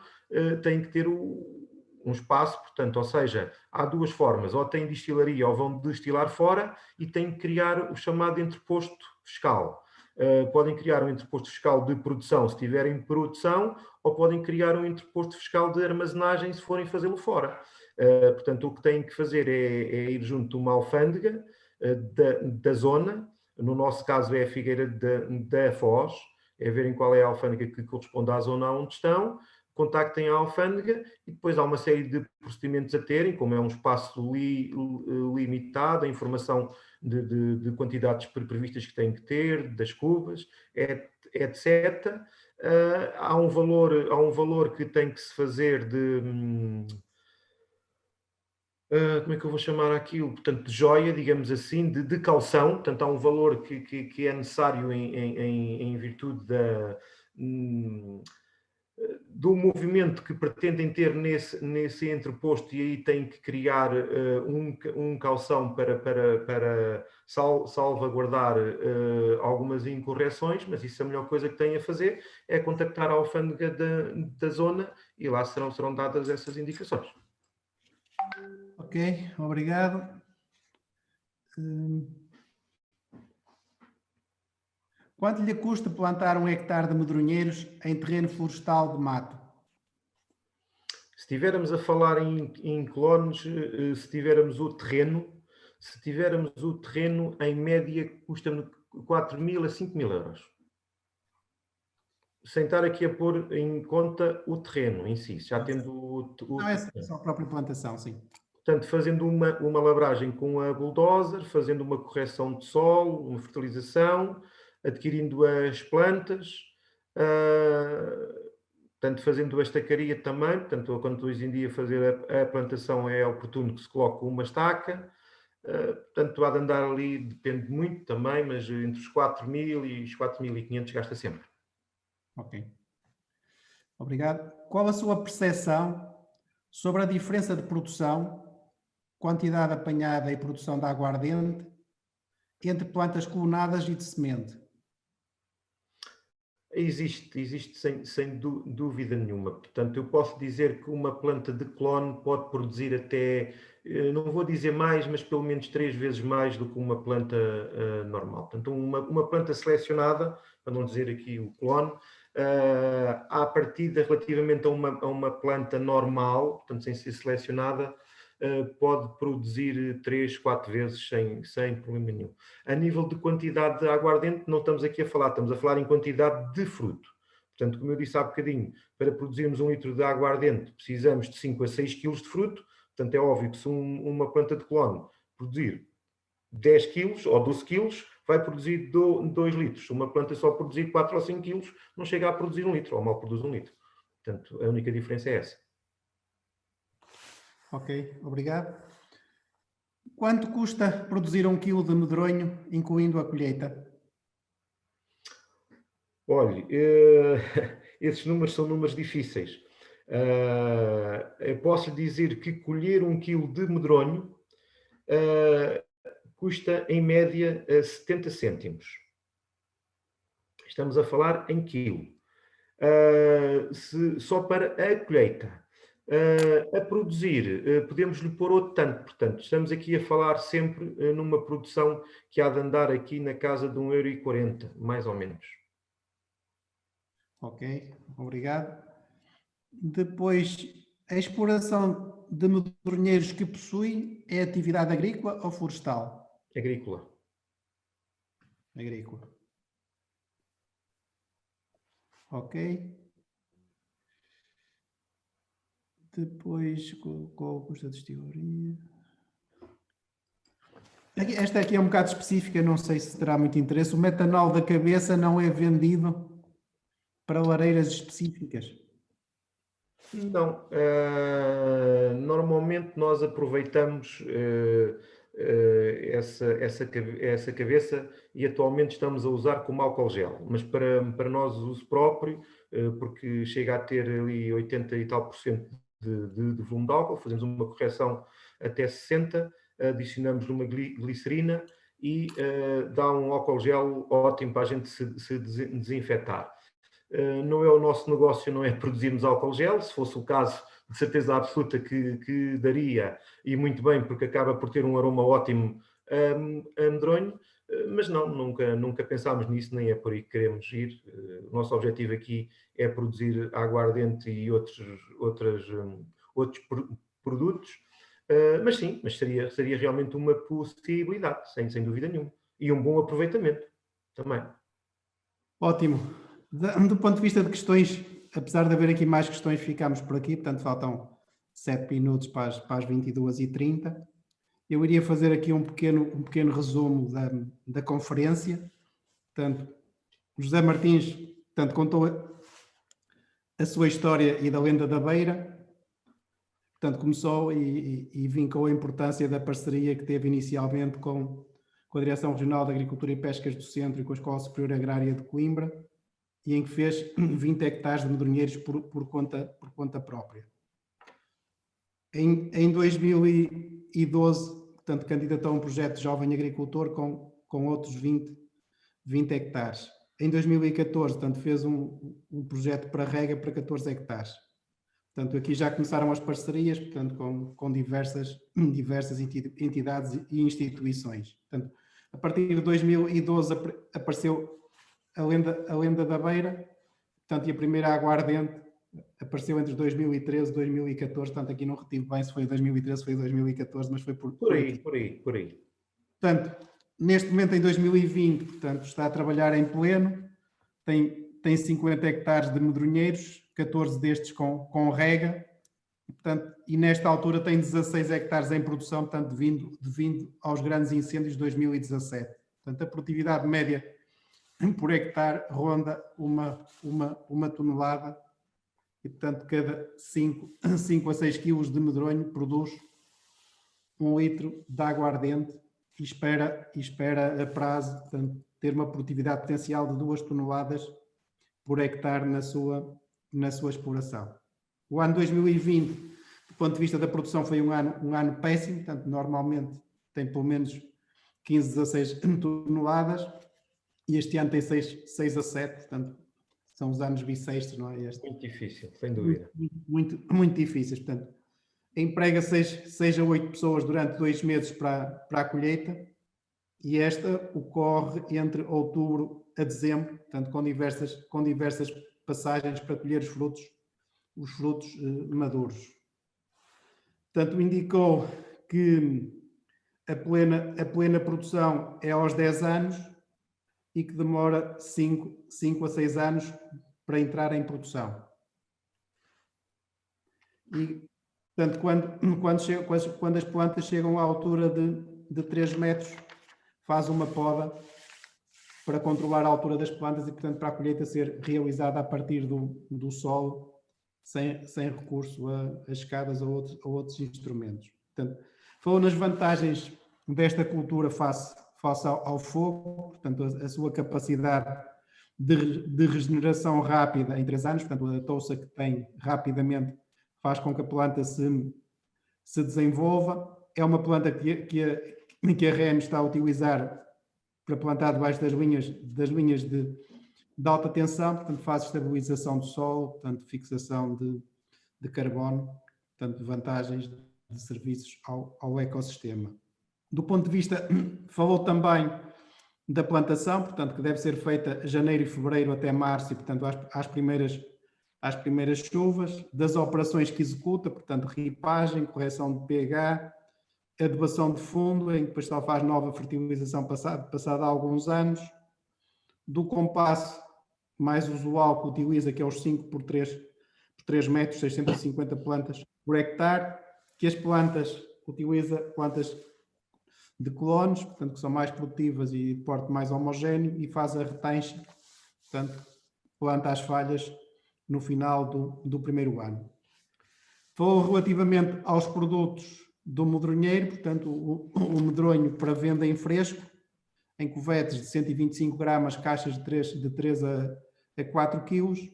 têm que ter um espaço, portanto, ou seja, há 2 formas, ou têm destilaria ou vão destilar fora e têm que criar o chamado entreposto fiscal. Podem criar um entreposto fiscal de produção se tiverem produção, ou podem criar um entreposto fiscal de armazenagem se forem fazê-lo fora. Portanto, o que têm que fazer é ir junto de uma alfândega da zona, no nosso caso é a Figueira da Foz, é verem qual é a alfândega que corresponde à zona onde estão, contactem a alfândega e depois há uma série de procedimentos a terem, como é um espaço limitado, a informação de quantidades previstas que têm que ter, das cubas, etc. Há um valor que tem que se fazer de... como é que eu vou chamar aquilo? Portanto, de joia, digamos assim, de calção. Portanto, há um valor que é necessário em virtude do movimento que pretendem ter nesse entreposto, e aí tem que criar um calção para salvaguardar algumas incorreções, mas isso a melhor coisa que têm a fazer é contactar a alfândega da zona e lá serão dadas essas indicações. Ok, obrigado. Quanto lhe custa plantar 1 hectare de medronheiros em terreno florestal de mato? Se estivermos a falar em clones, se tivermos o terreno, em média custa-me 4.000 a 5.000 euros. Sem estar aqui a pôr em conta o terreno em si, já tendo Não, é só a própria plantação, sim. Portanto, fazendo uma lavragem com a bulldozer, fazendo uma correção de solo, uma fertilização, adquirindo as plantas, portanto, fazendo a estacaria também. Portanto, quando hoje em dia fazer a plantação é oportuno que se coloque uma estaca. Portanto, há de andar ali, depende muito também, mas entre os 4.000 e os 4.500 gasta sempre. Ok. Obrigado. Qual a sua percepção sobre a diferença de produção, quantidade apanhada e produção de aguardente entre plantas clonadas e de semente? Existe sem dúvida nenhuma. Portanto, eu posso dizer que uma planta de clone pode produzir até, não vou dizer mais, mas pelo menos 3 vezes mais do que uma planta normal. Portanto, uma planta selecionada, para não dizer aqui o clone, à partida relativamente a uma planta normal, portanto, sem ser selecionada, pode produzir 3, 4 vezes sem problema nenhum. A nível de quantidade de aguardente, não estamos aqui a falar, estamos a falar em quantidade de fruto. Portanto, como eu disse há bocadinho, para produzirmos 1 litro de aguardente, precisamos de 5 a 6 kg de fruto. Portanto, é óbvio que se uma planta de clone produzir 10 quilos ou 12 quilos, vai produzir 2 litros. Se uma planta só produzir 4 ou 5 quilos, não chega a produzir 1 litro, ou mal produz 1 litro. Portanto, a única diferença é essa. Ok, obrigado. Quanto custa produzir 1 quilo de medronho, incluindo a colheita? Olhe, esses números são números difíceis. Eu posso lhe dizer que colher 1 quilo de medronho custa, em média, 70 cêntimos. Estamos a falar em quilo. Só para a colheita. A produzir, podemos-lhe pôr outro tanto. Portanto, estamos aqui a falar sempre numa produção que há de andar aqui na casa de 1,40 €, mais ou menos. Ok, obrigado. Depois, a exploração de medronheiros que possui é atividade agrícola ou florestal? Agrícola. Agrícola. Ok. Depois, qual custa de estiloria? Esta aqui é um bocado específica, não sei se terá muito interesse. O metanol da cabeça não é vendido para lareiras específicas? Não. Normalmente nós aproveitamos essa cabeça e atualmente estamos a usar como álcool gel, mas para nós uso próprio, porque chega a ter ali 80 e tal por cento de volume de álcool, fazemos uma correção até 60, adicionamos uma glicerina e dá um álcool gel ótimo para a gente se desinfetar. Não é o nosso negócio, não é produzirmos álcool gel, se fosse o caso, de certeza absoluta que daria, e muito bem, porque acaba por ter um aroma ótimo a medronho, mas não, nunca pensámos nisso, nem é por aí que queremos ir. O nosso objetivo aqui é produzir aguardente e outros produtos, mas sim, seria realmente uma possibilidade, sem dúvida nenhuma, e um bom aproveitamento também. Ótimo. Do ponto de vista de questões, apesar de haver aqui mais questões, ficamos por aqui, portanto faltam 7 minutos para as 22h30. Eu iria fazer aqui um pequeno resumo da conferência. Portanto, José Martins, portanto, contou a sua história e da lenda da beira. Portanto, começou e vincou a importância da parceria que teve inicialmente com a Direção Regional de Agricultura e Pescas do Centro e com a Escola Superior Agrária de Coimbra, e em que fez 20 hectares de medronheiros por conta própria. Em 2012, portanto, candidatou a um projeto de jovem agricultor com outros 20 hectares. Em 2014, portanto, fez um projeto para rega para 14 hectares. Portanto, aqui já começaram as parcerias, portanto, com diversas entidades e instituições. Portanto, a partir de 2012 apareceu a lenda da beira, portanto, e a primeira aguardente apareceu entre 2013 e 2014, portanto, aqui não retive bem se foi 2013 ou foi 2014, mas foi por aí. Por aí. Portanto, neste momento, em 2020, portanto, está a trabalhar em pleno, tem 50 hectares de medronheiros, 14 destes com rega, e nesta altura tem 16 hectares em produção, portanto, devido aos grandes incêndios de 2017. Portanto, a produtividade média por hectare ronda uma tonelada e, portanto, cada 5 a 6 quilos de medronho produz 1 litro de aguardente e espera a prazo, portanto, ter uma produtividade potencial de 2 toneladas por hectare na sua exploração. O ano 2020, do ponto de vista da produção, foi um ano péssimo, portanto, normalmente tem pelo menos 15, 16 toneladas, e este ano tem 6 a 7, portanto, são os anos bissextos, não é? Muito difícil, sem dúvida. Muito difíceis, portanto, emprega 6 a 8 pessoas durante 2 meses para a colheita, e esta ocorre entre outubro a dezembro, portanto, com diversas passagens para colher os frutos maduros. Portanto, indicou que a plena produção é aos 10 anos e que demora 5 a 6 anos para entrar em produção. E Portanto, quando as plantas chegam à altura de 3 metros, faz uma poda para controlar a altura das plantas e, portanto, para a colheita ser realizada a partir do solo, sem recurso a escadas ou outros instrumentos. Portanto, falou nas vantagens desta cultura face ao fogo, portanto, a sua capacidade de regeneração rápida em 3 anos, portanto, a touça que tem rapidamente faz com que a planta se desenvolva. É uma planta que a REN está a utilizar para plantar debaixo das linhas de alta tensão, portanto faz estabilização do solo, portanto fixação de carbono, portanto vantagens de serviços ao ecossistema. Do ponto de vista, falou também da plantação, portanto que deve ser feita janeiro e fevereiro até março, e portanto às primeiras chuvas, das operações que executa, portanto ripagem, correção de pH, adubação de fundo, em que depois só faz nova fertilização passado alguns anos, do compasso mais usual que utiliza, que é os 5 por 3 metros, 650 plantas por hectare, que as plantas utiliza plantas de colonos, portanto que são mais produtivas e de porte mais homogéneo, e faz a retencha, portanto planta as falhas no final do primeiro ano. Falou relativamente aos produtos do medronheiro, portanto o medronho para venda em fresco, em cuvetes de 125 gramas, caixas de 3 a 4 quilos,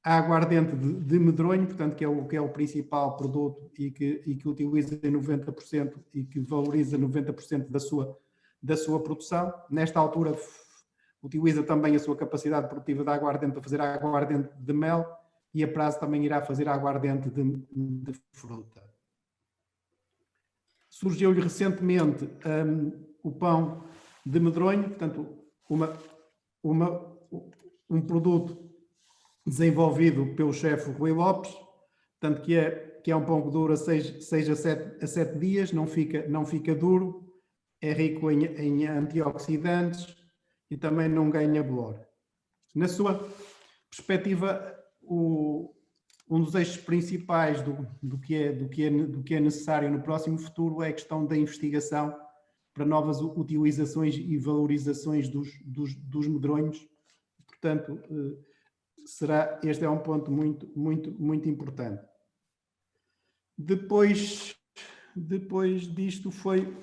a aguardente de medronho, portanto que é o principal produto e que utiliza 90% e que valoriza 90% da sua produção. Nesta altura utiliza também a sua capacidade produtiva de aguardente para fazer aguardente de mel, e a prazo também irá fazer aguardente de fruta. Surgiu-lhe recentemente o pão de medronho, portanto, um produto desenvolvido pelo chefe Rui Lopes, portanto, que é um pão que dura 6 a 7 dias, não fica duro, é rico em antioxidantes e também não ganha bolor. Na sua perspectiva, um dos eixos principais do que é necessário no próximo futuro é a questão da investigação para novas utilizações e valorizações dos medronhos. Portanto, este é um ponto muito importante. Depois disto foi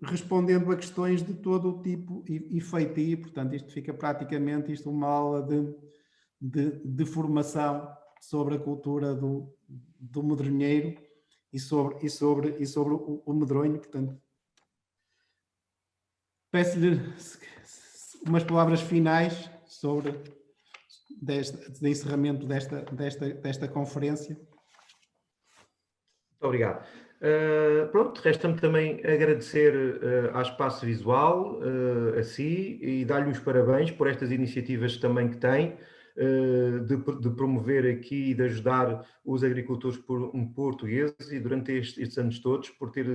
respondendo a questões de todo o tipo e feitio, portanto isto fica praticamente uma aula de formação sobre a cultura do medronheiro e sobre o medronho. Portanto, peço-lhe umas palavras finais sobre de encerramento desta conferência. Muito obrigado. Pronto, resta-me também agradecer à Espaço Visual, a si, e dar-lhe os parabéns por estas iniciativas também que tem, de promover aqui e de ajudar os agricultores portugueses, e durante estes anos todos, por ter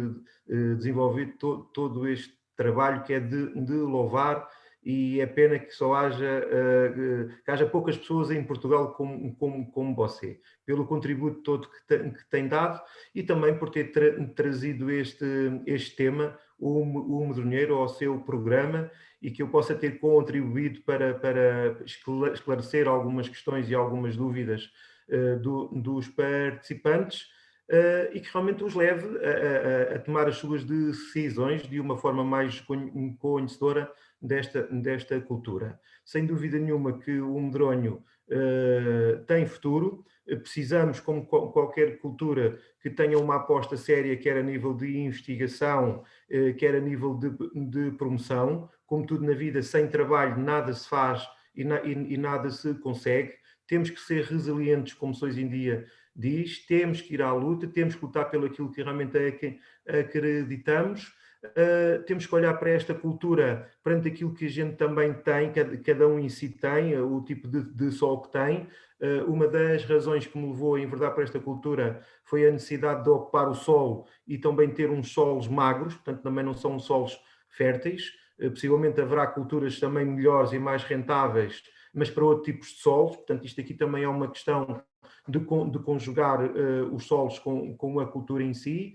desenvolvido todo este trabalho que é de louvar, e é pena que só haja poucas pessoas em Portugal como você, pelo contributo todo que tem dado, e também por ter trazido este tema, o medronheiro, ao seu programa, e que eu possa ter contribuído para esclarecer algumas questões e algumas dúvidas dos participantes, e que realmente os leve a tomar as suas decisões de uma forma mais conhecedora desta cultura. Sem dúvida nenhuma que o medronho tem futuro. Precisamos, como qualquer cultura, que tenha uma aposta séria, quer a nível de investigação, quer a nível de promoção. Como tudo na vida, sem trabalho nada se faz e nada se consegue. Temos que ser resilientes, como Sois em Dia diz, temos que ir à luta, temos que lutar pelo aquilo que realmente acreditamos. Temos que olhar para esta cultura perante aquilo que a gente também tem, cada um em si tem, o tipo de sol que tem. Uma das razões que me levou a enverdar para esta cultura foi a necessidade de ocupar o solo e também ter uns solos magros, portanto também não são solos férteis. Possivelmente haverá culturas também melhores e mais rentáveis, mas para outros tipos de solos. Portanto, isto aqui também é uma questão de conjugar os solos com a cultura em si.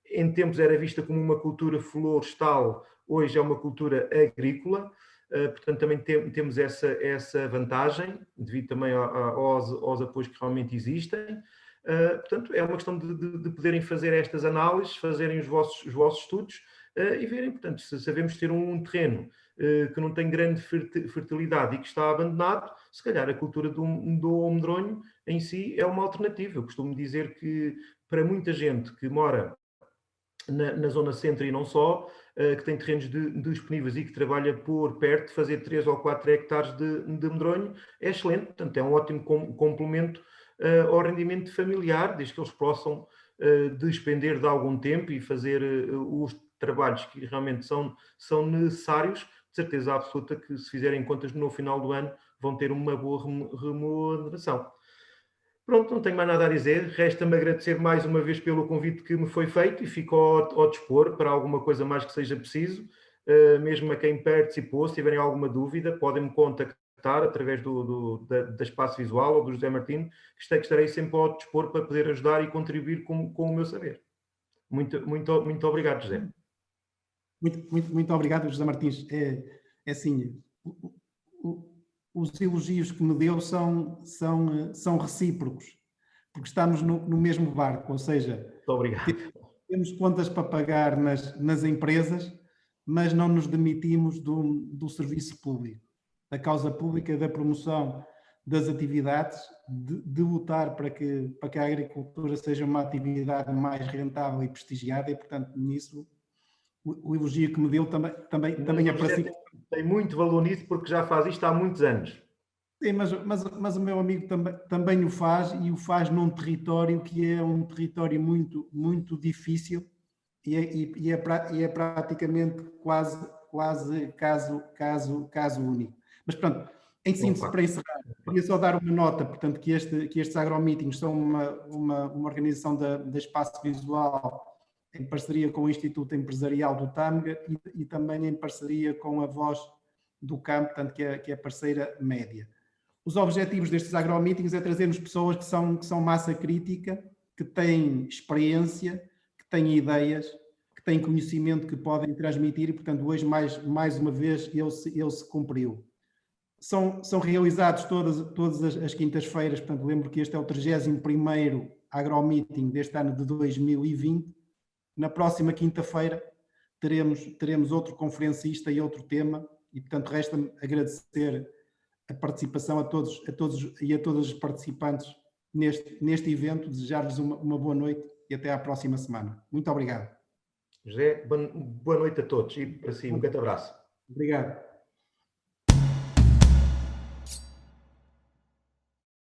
Em tempos era vista como uma cultura florestal, hoje é uma cultura agrícola. Portanto, também temos essa vantagem, devido também aos apoios que realmente existem. Portanto, é uma questão de poderem fazer estas análises, fazerem os vossos estudos e verem, portanto, se sabemos ter um terreno que não tem grande fertilidade e que está abandonado, se calhar a cultura do medronho em si é uma alternativa. Eu costumo dizer que para muita gente que mora na zona centro e não só, que tem terrenos disponíveis e que trabalha por perto, fazer 3 ou 4 hectares de medronho é excelente, portanto é um ótimo complemento ao rendimento familiar, desde que eles possam despender de algum tempo e fazer os trabalhos que realmente são necessários. De certeza absoluta que, se fizerem contas no final do ano, vão ter uma boa remuneração. Pronto, não tenho mais nada a dizer. Resta-me agradecer mais uma vez pelo convite que me foi feito e fico ao dispor para alguma coisa mais que seja preciso. Mesmo a quem participou, se tiverem alguma dúvida, podem-me contactar através da Espaço Visual ou do José Martino, que estarei sempre ao dispor para poder ajudar e contribuir com o meu saber. Muito obrigado, José. Muito obrigado, José Martins. É assim, os elogios que me deu são recíprocos, porque estamos no mesmo barco, ou seja, temos contas para pagar nas empresas, mas não nos demitimos do serviço público, da causa pública, da promoção das atividades, de lutar para que a agricultura seja uma atividade mais rentável e prestigiada, e, portanto, nisso o elogio que me deu também é para si. Tem muito valor nisso, porque já faz isto há muitos anos. Sim, mas o meu amigo também o faz, e o faz num território que é um território muito, muito difícil e é praticamente quase caso único. Mas pronto, em síntese, para encerrar, queria só dar uma nota, portanto, que estes agromeetings são uma organização da Espaço Visual, em parceria com o Instituto Empresarial do Tâmega e também em parceria com a Voz do Campo, portanto, que é parceira média. Os objetivos destes agromeetings é trazermos pessoas que são massa crítica, que têm experiência, que têm ideias, que têm conhecimento que podem transmitir, e, portanto, hoje, mais uma vez, ele se cumpriu. São realizados todas as quintas-feiras, portanto, lembro que este é o 31º agromeeting deste ano de 2020. Na próxima quinta-feira teremos outro conferencista e outro tema, e, portanto, resta-me agradecer a participação a todos e a todos os participantes neste evento, desejar-vos uma boa noite e até à próxima semana. Muito obrigado. José, boa noite a todos e para si, um grande abraço. Obrigado.